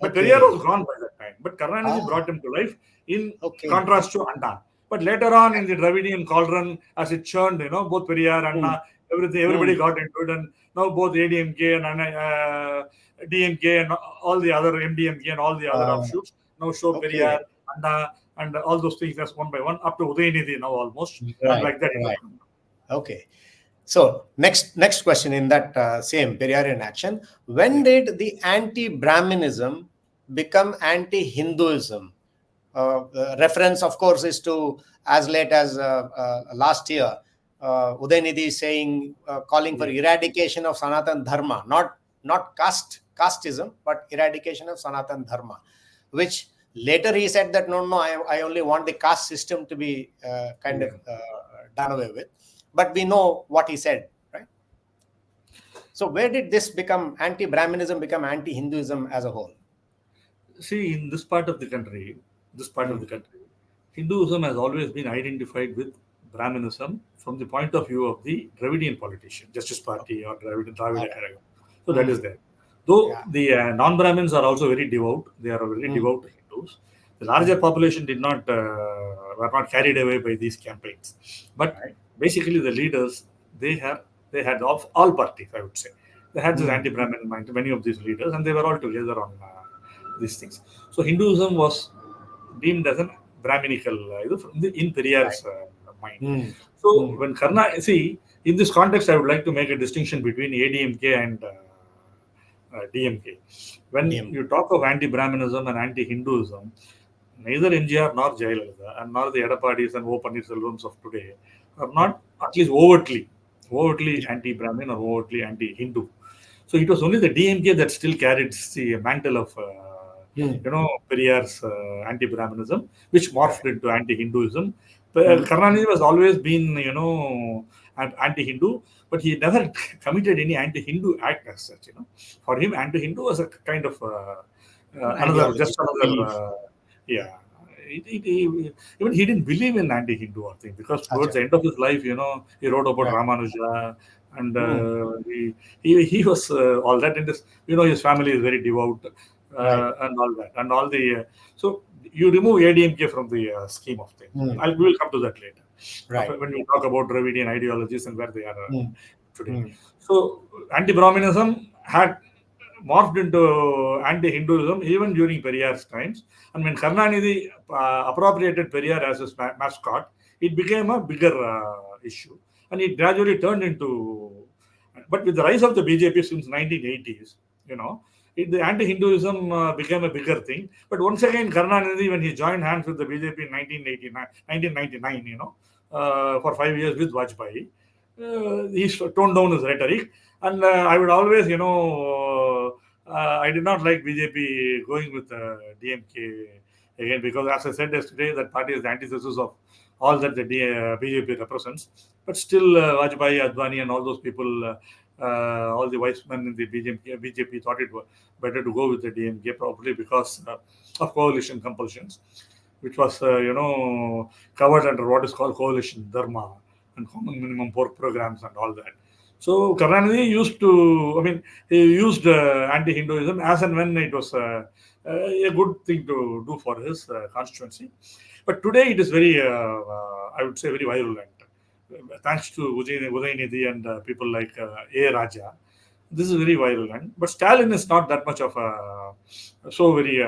But Periyar was gone by that time. But Karunanidhi brought him to life in contrast to Anna. But later on in the Dravidian cauldron, as it churned, both Periyar, Anna, everybody got into it, and now both ADMK and DMK and all the other MDMK and all the other offshoots now show Periyar, Anna, and all those things as one by one up to Udayanidhi now almost, and like that. Right. Okay. So next question in that same Periyar in action. When did the anti-Brahminism become anti-Hinduism? Reference, of course, is to as late as last year. Udayanidhi saying, calling for eradication of Sanatan Dharma, not casteism, but eradication of Sanatan Dharma, which later he said that no, I only want the caste system to be kind of done away with. But we know what he said, right? So where did this become anti-Brahminism become anti-Hinduism as a whole? See, in this part of the country, Hinduism has always been identified with Brahminism from the point of view of the Dravidian politician, Justice Party or Dravida Karagam. So that is there. Though the non-Brahmins are also very devout, they are very devout Hindus. The larger population were not carried away by these campaigns. But basically, the leaders they had of all parties, I would say, they had this anti-Brahmin mind. Many of these leaders, and they were all together on these things. So Hinduism was deemed as an Brahminical in Periyar's mind. So when in this context, I would like to make a distinction between ADMK and DMK. When you talk of anti-Brahminism and anti-Hinduism, neither MGR nor Jayalalitha and nor the Edapadis and O Pannirselvams of today are not at least overtly anti-Brahmin or overtly anti-Hindu. So it was only the DMK that still carried the mantle of Periyar's anti-Brahminism, which morphed into anti-Hinduism. Karunanidhi was always been anti-Hindu, but he never committed any anti-Hindu act as such. For him, anti-Hindu was a kind of another. Even he didn't believe in anti-Hindu thing, because towards the end of his life, he wrote about Ramanuja, and he was all that. And his family is very devout, and all that, and all the. So you remove ADMK from the scheme of things. We will come to that later. Right. When we talk about Dravidian ideologies and where they are today. So anti-Brahminism had morphed into anti-Hinduism even during Periyar's times. And when Karunanidhi appropriated Periyar as his mascot, it became a bigger issue. And it gradually turned into... But with the rise of the BJP since 1980s, the anti-Hinduism became a bigger thing. But once again, Karunanidhi, when he joined hands with the BJP in 1999, for 5 years with Vajpayee, he toned down his rhetoric. And I would always, I did not like BJP going with DMK again, because as I said yesterday, that party is the antithesis of all that the BJP represents. But still, Vajpayee, Advani, and all those people, all the wise men in the BJP thought it was better to go with the DMK, probably because of coalition compulsions, which was, covered under what is called coalition dharma and common minimum pork programs and all that. So Karunanidhi used anti-Hinduism as and when it was a good thing to do for his constituency. But today it is very, I would say, very virulent. Thanks to Udayanidhi and people like A. Raja, this is very virulent. But Stalin is not that much of very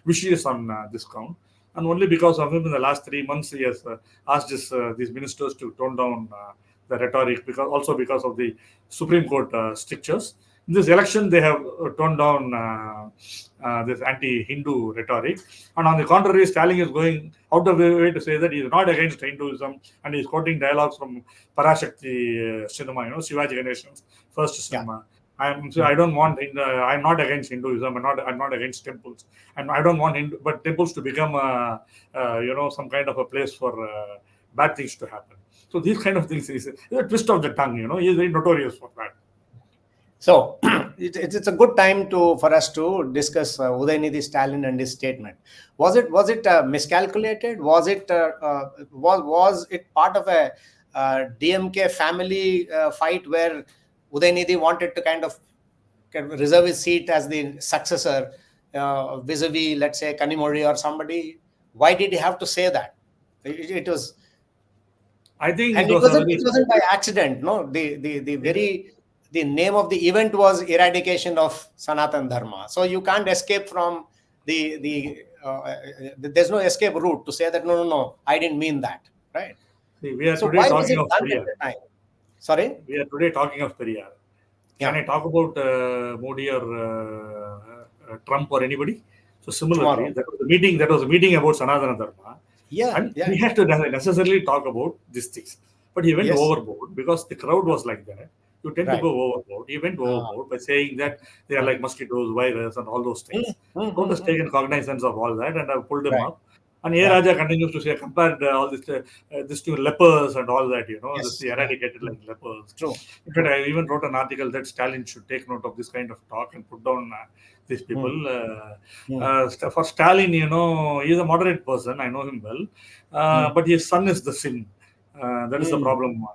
vicious on this count. And only because of him in the last 3 months, he has asked these ministers to tone down the rhetoric, because of the Supreme Court strictures. In this election, they have toned down this anti-Hindu rhetoric. And on the contrary, Stalin is going out of the way to say that he is not against Hinduism, and he is quoting dialogues from Parashakti cinema, Shivaji Ganeshan's first cinema. I'm not against Hinduism. I'm not against temples, and I don't want but temples to become some kind of a place for bad things to happen. So these kind of things is a twist of the tongue. He is very notorious for that. So it's a good time for us to discuss Udayanidhi Stalin and his statement. Was it miscalculated? Was it part of a DMK family fight where Udayanidhi wanted to kind of reserve his seat as the successor vis-a-vis, let's say, Kanimozhi or somebody? Why did he have to say that? It was, I think and it was a very. it wasn't by accident. No, the name of the event was eradication of Sanatan Dharma. So you can't escape from there's no escape route to say that no, I didn't mean that, right? See, we are So today why was talking it of done at Periyar. the time? Sorry? We are today talking of Periyar. Can Yeah. I talk about Modi or Trump or anybody? So similarly, Tomorrow. that was a meeting about Sanatana Dharma. Yeah. And Yeah. he had to necessarily talk about these things. But he went Yes. overboard because the crowd was like that. You tend to Right. go overboard. He went overboard by saying that they are like mosquitoes, virus, and all those things. Court has taken cognizance of all that and have pulled him Right. up. And A. Raja continues to say, compared all this to lepers and all that, Yes. this eradicated like lepers. True. In fact, I even wrote an article that Stalin should take note of this kind of talk and put down these people. For Stalin, he's a moderate person. I know him well. But his son is the sin. That is the problem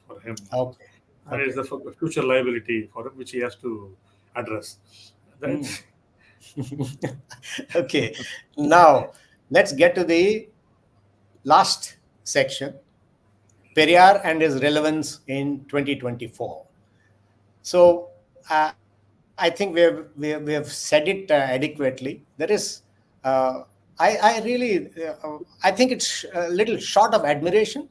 for him. Okay. And it is a future liability for him, which he has to address. Okay. Now, let's get to the last section, Periyar and his relevance in 2024. So, I think we have said it adequately. There is, I really, I think it's a little short of admiration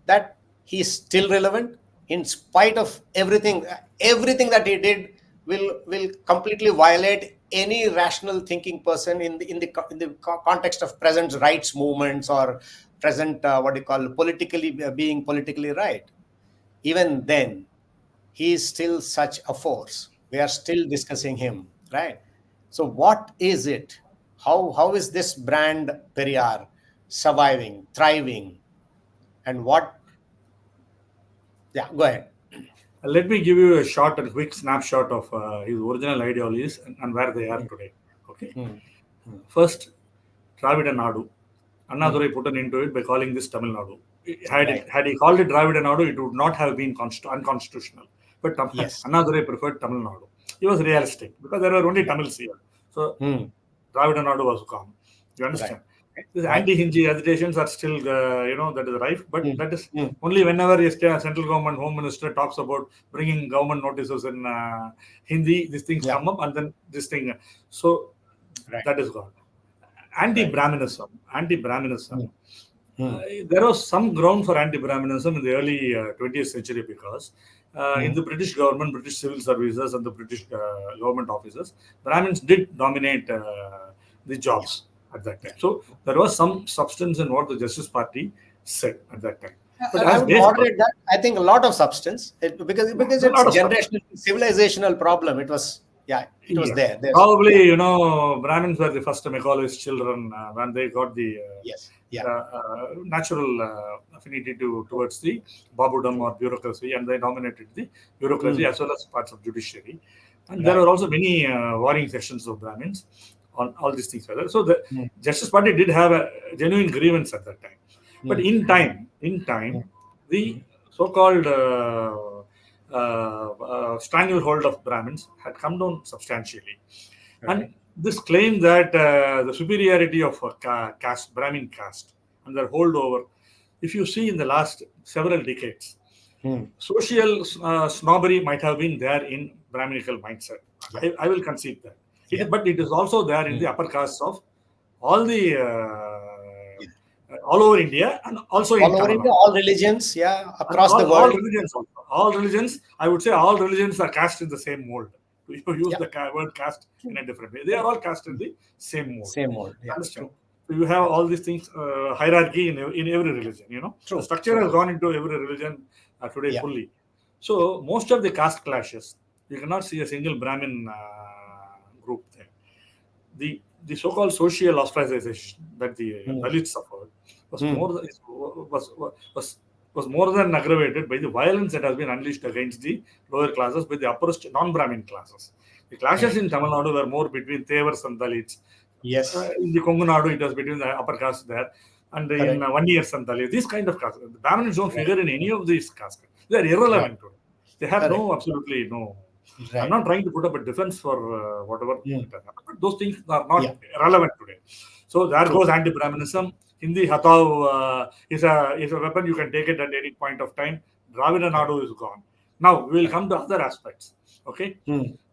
that he's still relevant in spite of everything. Everything that he did will completely violate any rational thinking person in the context of present rights movements or present what you call being politically right. Even then, he is still such a force. We are still discussing him, right? So what is it? How is this brand Periyar surviving, thriving, and what? Yeah, go ahead. Let me give you a short and quick snapshot of his original ideologies and where they are today. Okay. First, Dravidian Nadu. Annadurai put an into it by calling this Tamil Nadu. Had he called it Dravidian Nadu, it would not have been unconstitutional. But Yes. Annadurai preferred Tamil Nadu. He was realistic because there were only Tamils here. So Dravidian Nadu was calm. You understand? These anti-Hindi agitations are still, that is rife, but that is only whenever a central government home minister talks about bringing government notices in Hindi, these things come up, and then this thing. So that is gone. Anti-Brahminism. There was some ground for anti-Brahminism in the early 20th century because in the British government, British civil services, and the British government offices, Brahmins did dominate the jobs at that time. So there was some substance in what the Justice Party said at that time. But I would moderate that. I think a lot of substance because it's generational, civilizational problem. It was there. Probably, Brahmins were the first Macaulay's children when they got the natural affinity towards the Babudam or bureaucracy, and they dominated the bureaucracy as well as parts of judiciary. And there were also many warring sections of Brahmins on all these things. So the Justice Party did have a genuine grievance at that time. But in time, the so-called stranglehold of Brahmins had come down substantially. And this claim that the superiority of caste, Brahmin caste, and their holdover, if you see in the last several decades, social snobbery might have been there in Brahminical mindset. I will concede that. But it is also there in the upper castes of all all over India and also in all over India, all religions, across the world. All religions, I would say all religions are cast in the same mold. You use the word cast in a different way. They are all cast in the same mold. Same mold, Understand? So you have all these things, hierarchy in every religion, True. The structure has gone into every religion today fully. So most of the caste clashes, you cannot see a single Brahmin group there. The so-called social ostracization that the Dalits suffered was was more than aggravated by the violence that has been unleashed against the lower classes by the oppressed non-Brahmin classes. The clashes in Tamil Nadu were more between Tevars and Dalits. Yes. In the Kongu Nadu, it was between the upper caste there. And in Vaniyars and Dalits, these kind of castes. The Brahmins don't figure in any of these castes. They are irrelevant today. They have absolutely no. Right. I'm not trying to put up a defense for whatever. But those things are not relevant today. So there goes anti-Brahminism. Hindi Hatao is a weapon. You can take it at any point of time. Dravidian Nadu is gone. Now we will come to other aspects. Okay.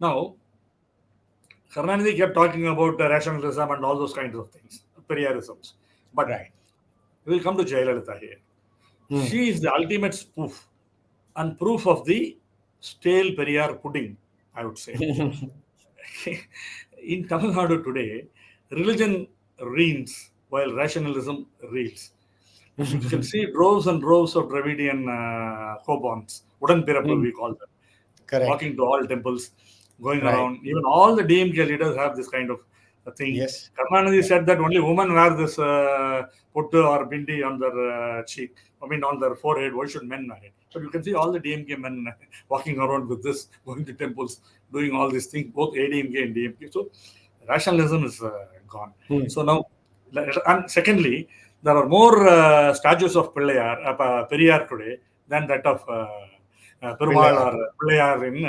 Now Karnanidhi kept talking about rationalism and all those kinds of things, Periyarisms. But we will come to Jayalalitha here. She is the ultimate spoof and proof of the stale Periyar pudding, I would say. In Tamil Nadu today, religion reigns while rationalism reels. You can see droves and droves of Dravidian Hobons, Udan Pirappu we call them, walking to all temples, going around. Even all the DMK leaders have this kind of thing. Yes. Karnanidhi said that only women wear this puttu or bindi on their cheek, on their forehead. Why should men wear it? But you can see all the DMK men walking around with this, going to temples, doing all these things, both ADMK and DMK. So rationalism is gone. So now, and secondly, there are more statues of Periyar today than that of Perumal or Pillayar in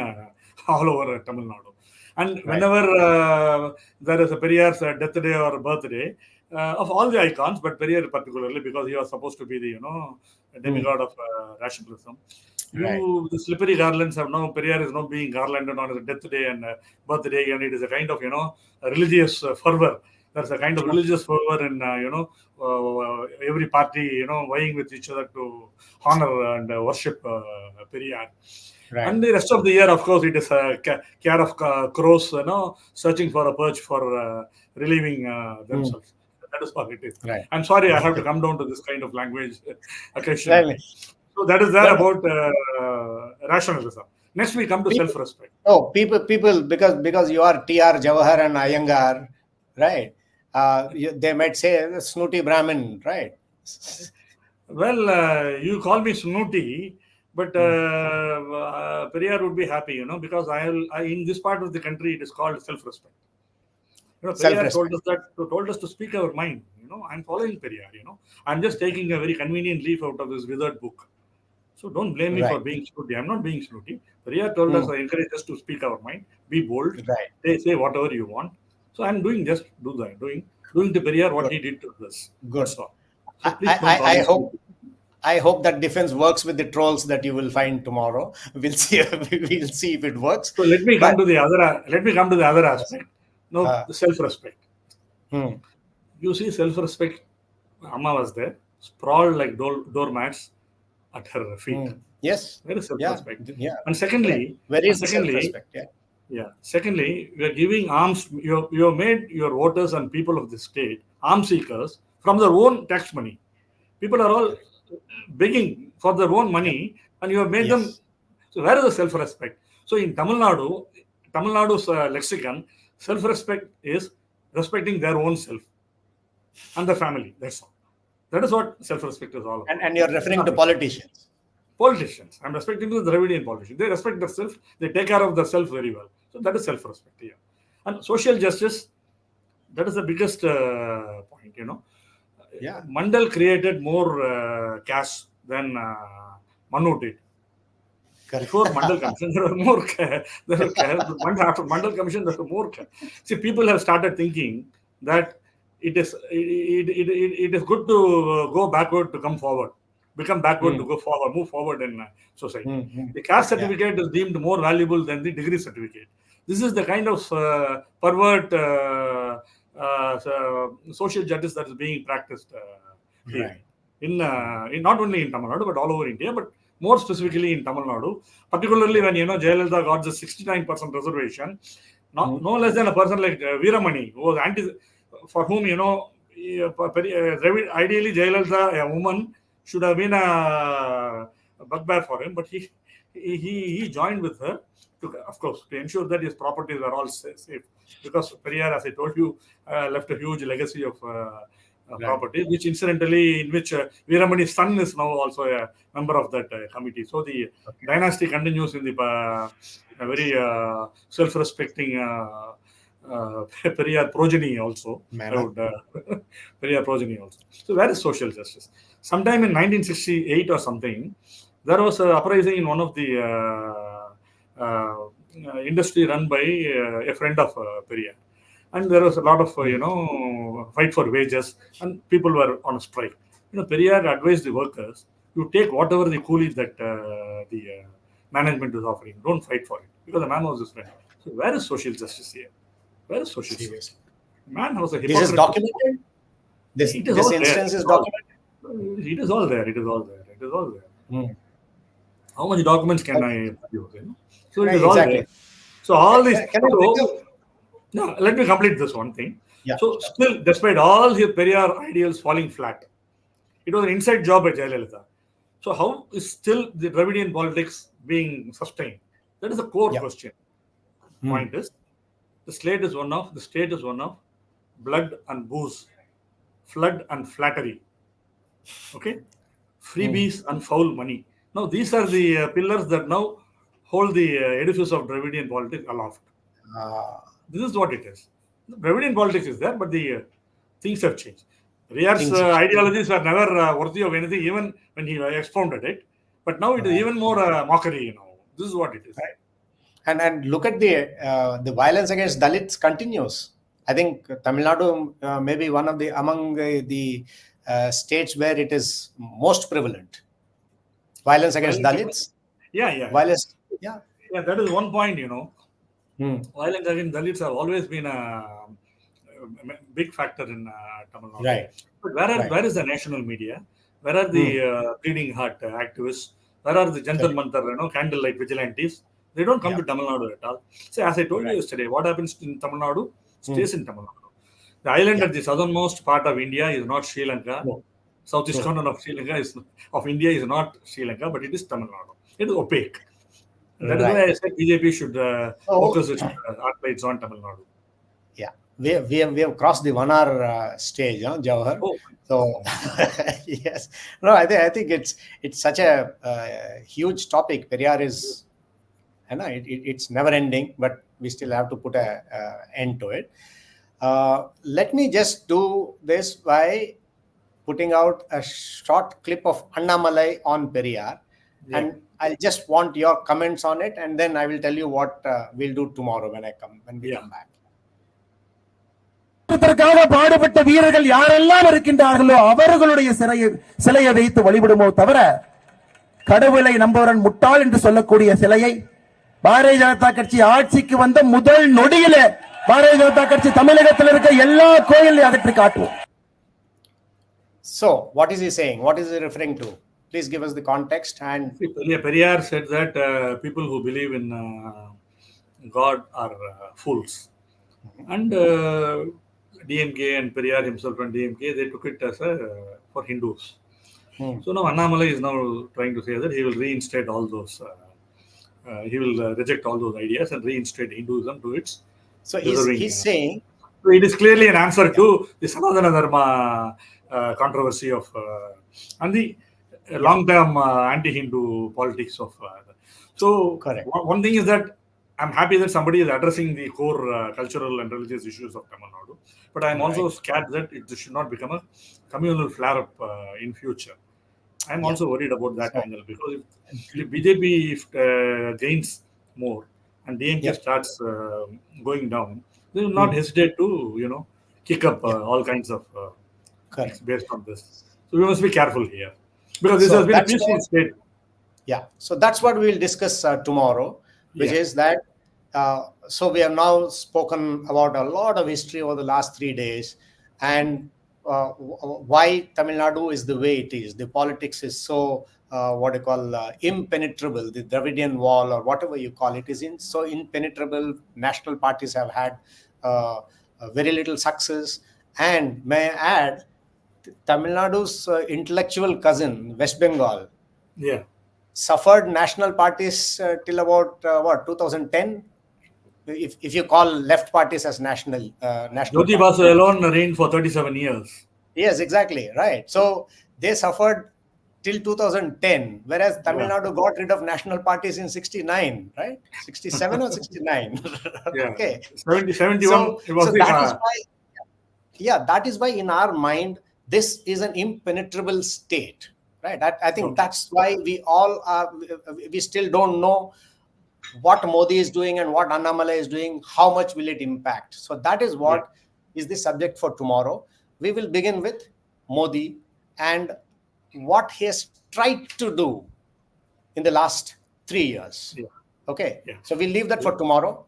all over Tamil Nadu. And whenever there is a Periyar's death day or birthday, of all the icons, but Periyar particularly, because he was supposed to be the demigod of rationalism. The slippery garlands have now, Periyar is now being garlanded on his death day and birthday, and it is a kind of a religious fervor. There's a kind of religious fervor in every party vying with each other to honor and worship Periyar. And the rest of the year, of course, it is a care of crows, searching for a perch for relieving themselves. That is what it is. I'm sorry, I have to come down to this kind of language occasionally. So that is there about rationalism. Next, we come to self-respect. Oh, people, because you are TR Jawahar and Iyengar, right? They might say snooty Brahmin, right? Well, you call me snooty, but Periyar would be happy, because in this part of the country, it is called self-respect. Periyar told us to speak our mind. I'm following Periyar. I'm just taking a very convenient leaf out of this withered book. So don't blame me for being snooty. I'm not being snooty. Periyar told us, I encourage us to speak our mind, be bold, say whatever you want. So I'm doing to Periyar what he did to us. Good. So I hope that defense works with the trolls that you will find tomorrow. We'll see. We'll see if it works. So let me come to the other aspect. The self-respect. You see, self-respect. Amma was there, sprawled like doormats at her feet. Yes. Very self-respect. Yeah. And secondly, self-respect. Secondly, we are giving arms. You have made your voters and people of the state arms seekers from their own tax money. People are all begging for their own money, and you have made them. So where is the self-respect? So in Tamil Nadu's lexicon, self-respect is respecting their own self and the family. That's all. That is what self-respect is all about. And you're referring to politicians. Politicians. I'm respecting the Dravidian politicians. They respect themselves. They take care of themselves very well. So that is self-respect here. And social justice, that is the biggest point, Mandal created more caste than Manu did. Before Mandal Commission, there were more. After Mandal Commission, there were more. See, people have started thinking that it is good to go backward to come forward, become backward to go forward, move forward in society. The caste certificate is deemed more valuable than the degree certificate. This is the kind of pervert social justice that is being practiced here. In not only in Tamil Nadu but all over India, but more specifically in Tamil Nadu, particularly when Jayalalitha got the 69% reservation, no less than a person like Veeramani, who was for whom ideally Jayalalitha, a woman, should have been a bugbear for him, but he joined with her of course, to ensure that his properties were all safe, because Periyar, as I told you, left a huge legacy of property, which incidentally, in which Veeramani's son is now also a member of that committee. So the dynasty continues in the a very self-respecting Periyar progeny also. Periyar progeny also. So where is social justice? Sometime in 1968 or something, there was an uprising in one of the industry run by a friend of Periyar. And there was a lot of, fight for wages, and people were on a strike. Periyar advised the workers, you take whatever the coolie that the management is offering. Don't fight for it, because the man was his friend. So where is social justice here? Where is social justice? Man was a hypocrite. This is documented? This instance is documented? It is all there. It is all there. How much documents can I produce? So it is all there. So all these... No, let me complete this one thing. Yeah. So still, despite all his Periyar ideals falling flat, it was an inside job at Jayalalitha. So how is still the Dravidian politics being sustained? That is the core question. Point is, the state is one of blood and booze, flood and flattery. Okay? Freebies and foul money. Now these are the pillars that now hold the edifice of Dravidian politics aloft. This is what it is. Dravidian politics is there, but the things have changed. Periyar's ideologies were never worthy of anything, even when he expounded it. But now it is even more mockery. This is what it is. Right. And look at the violence against Dalits continues. I think Tamil Nadu may be one of among the states where it is most prevalent. Violence against Dalits. Yeah. Violence. Yeah, that is one point. Violence against Dalits have always been a big factor in Tamil Nadu. Right. But where is the national media? Where are the bleeding heart activists? Where are the Jantar Mantar, candlelight vigilantes? They don't come to Tamil Nadu at all. So as I told you yesterday, what happens in Tamil Nadu stays in Tamil Nadu. The island at the southernmost part of India is not Sri Lanka. No. Southeast corner of India is not Sri Lanka, but it is Tamil Nadu. It is opaque. That is why I said BJP should focus its artlights on Tamil Nadu. Yeah, we have crossed the 1 hour stage, Jawahar. Oh. So yes, no, I think it's such a huge topic. Periyar is, it's never ending, but we still have to put an end to it. Let me just do this by putting out a short clip of Annamalai on Periyar, and I just want your comments on it, and then I will tell you what we'll do tomorrow when we come back. பாடுபட்ட வீரர்கள் யாரெல்லாம் இருக்கின்றார்களோ அவர்களுடைய சிலையை வைத்து வழிபடுமோ தவிர கடவுளை நம்புவரன் முட்டாள் என்று சொல்லக்கூடிய சிலையை பாரதிய ஜனதா கட்சி ஆட்சிக்கு வந்த முதல் நொடியிலே பாரதிய ஜனதா கட்சி தமிழகத்தில் இருக்க எல்லா கோயிலையும் அகற்றி காட்டுவோம். So what is he saying? What is he referring to? Please give us the context. And Periyar said that people who believe in God are fools. And DMK and Periyar himself and DMK, they took it as for Hindus. So now Annamalai is now trying to say that he will reinstate all those, he will reject all those ideas and reinstate Hinduism to its. So he's saying. So it is clearly an answer to the Sanatana Dharma controversy of and the long-term anti-Hindu politics of. So correct. One thing is that I'm happy that somebody is addressing the core cultural and religious issues of Tamil Nadu, but I'm also scared that it should not become a communal flare-up in future. I'm also worried about that angle, because if BJP gains more and DMK starts going down, they will not hesitate to kick up all kinds of things based on this. So we must be careful here, because this has been a peaceful state. Yeah, so that's what we will discuss tomorrow, which is that. So we have now spoken about a lot of history over the last 3 days, and why Tamil Nadu is the way it is. The politics is so impenetrable. The Dravidian wall, or whatever you call it, is so impenetrable. National parties have had very little success, and may I add, Tamil Nadu's intellectual cousin, West Bengal, suffered national parties till about 2010. If you call left parties as national. Jyoti Basu alone reigned for 37 years. Yes, exactly. Right. So they suffered till 2010, whereas Tamil Yeah. Nadu got rid of national parties in 69, right? 67 or 69. Yeah. Okay. 71, So, it was so the, that is why, yeah, that is why in our mind, this is an impenetrable state, right? I think okay. that's why we all are, we still don't know what Modi is doing and what Annamalai is doing, how much will it impact? So that is Yeah. what is the subject for tomorrow. We will begin with Modi and what he has tried to do in the last 3 years. Yeah. Okay. Yeah. So we'll leave that for tomorrow.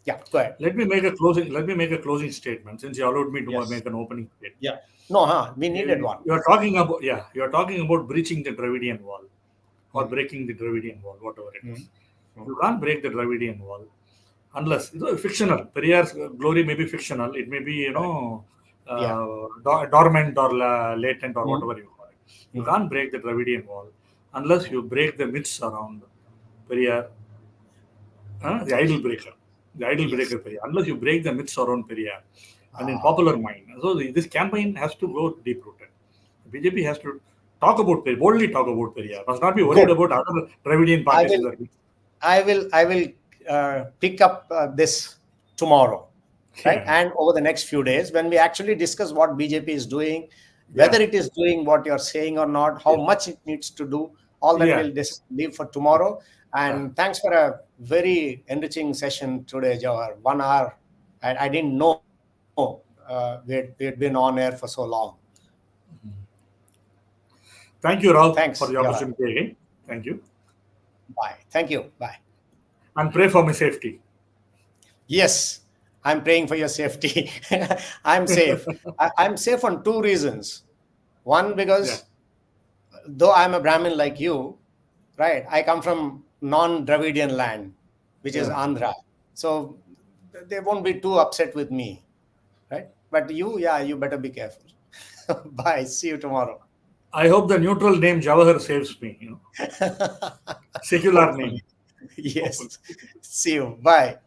Yeah, go ahead. Let me make a closing statement, since you allowed me to Yes. make an opening statement. Yeah. No, we needed one. You are talking about, you are talking about breaching the Dravidian wall, or breaking the Dravidian wall, whatever it is. You can't break the Dravidian wall unless it's fictional. Periyar's glory may be fictional. It may be, Yeah. dormant or latent or Mm. whatever you call it. You can't break the Dravidian wall unless you break the myths around Periyar, the idol breaker. The idol Yes. breaker Periyar. Unless you break the myths around Periyar and in popular mind. So this campaign has to go deep rooted. BJP has to talk about Periyar, boldly talk about Periyar. Must not be worried Good. about other Dravidian I parties. will I will pick up this tomorrow, right? Yeah. And over the next few days, when we actually discuss what BJP is doing, whether Yeah. it is doing what you're saying or not, how much it needs to do, all that Yeah. we'll leave for tomorrow. And thanks for a very enriching session today, Jawahar. 1 hour. I didn't know we had been on air for so long. Thank you, Rao, Thanks, for the Jawahar. opportunity again. Thank you. Bye. Thank you. Bye. And pray for my safety. Yes, I'm praying for your safety. I'm safe. I'm safe on two reasons. One, because though I'm a Brahmin like you, right, I come from non-Dravidian land, which is Andhra. So they won't be too upset with me, right? But you, yeah, you better be careful. Bye. See you tomorrow. I hope the neutral name Jawahar saves me. Secular name. Hopefully. Yes. See you. Bye.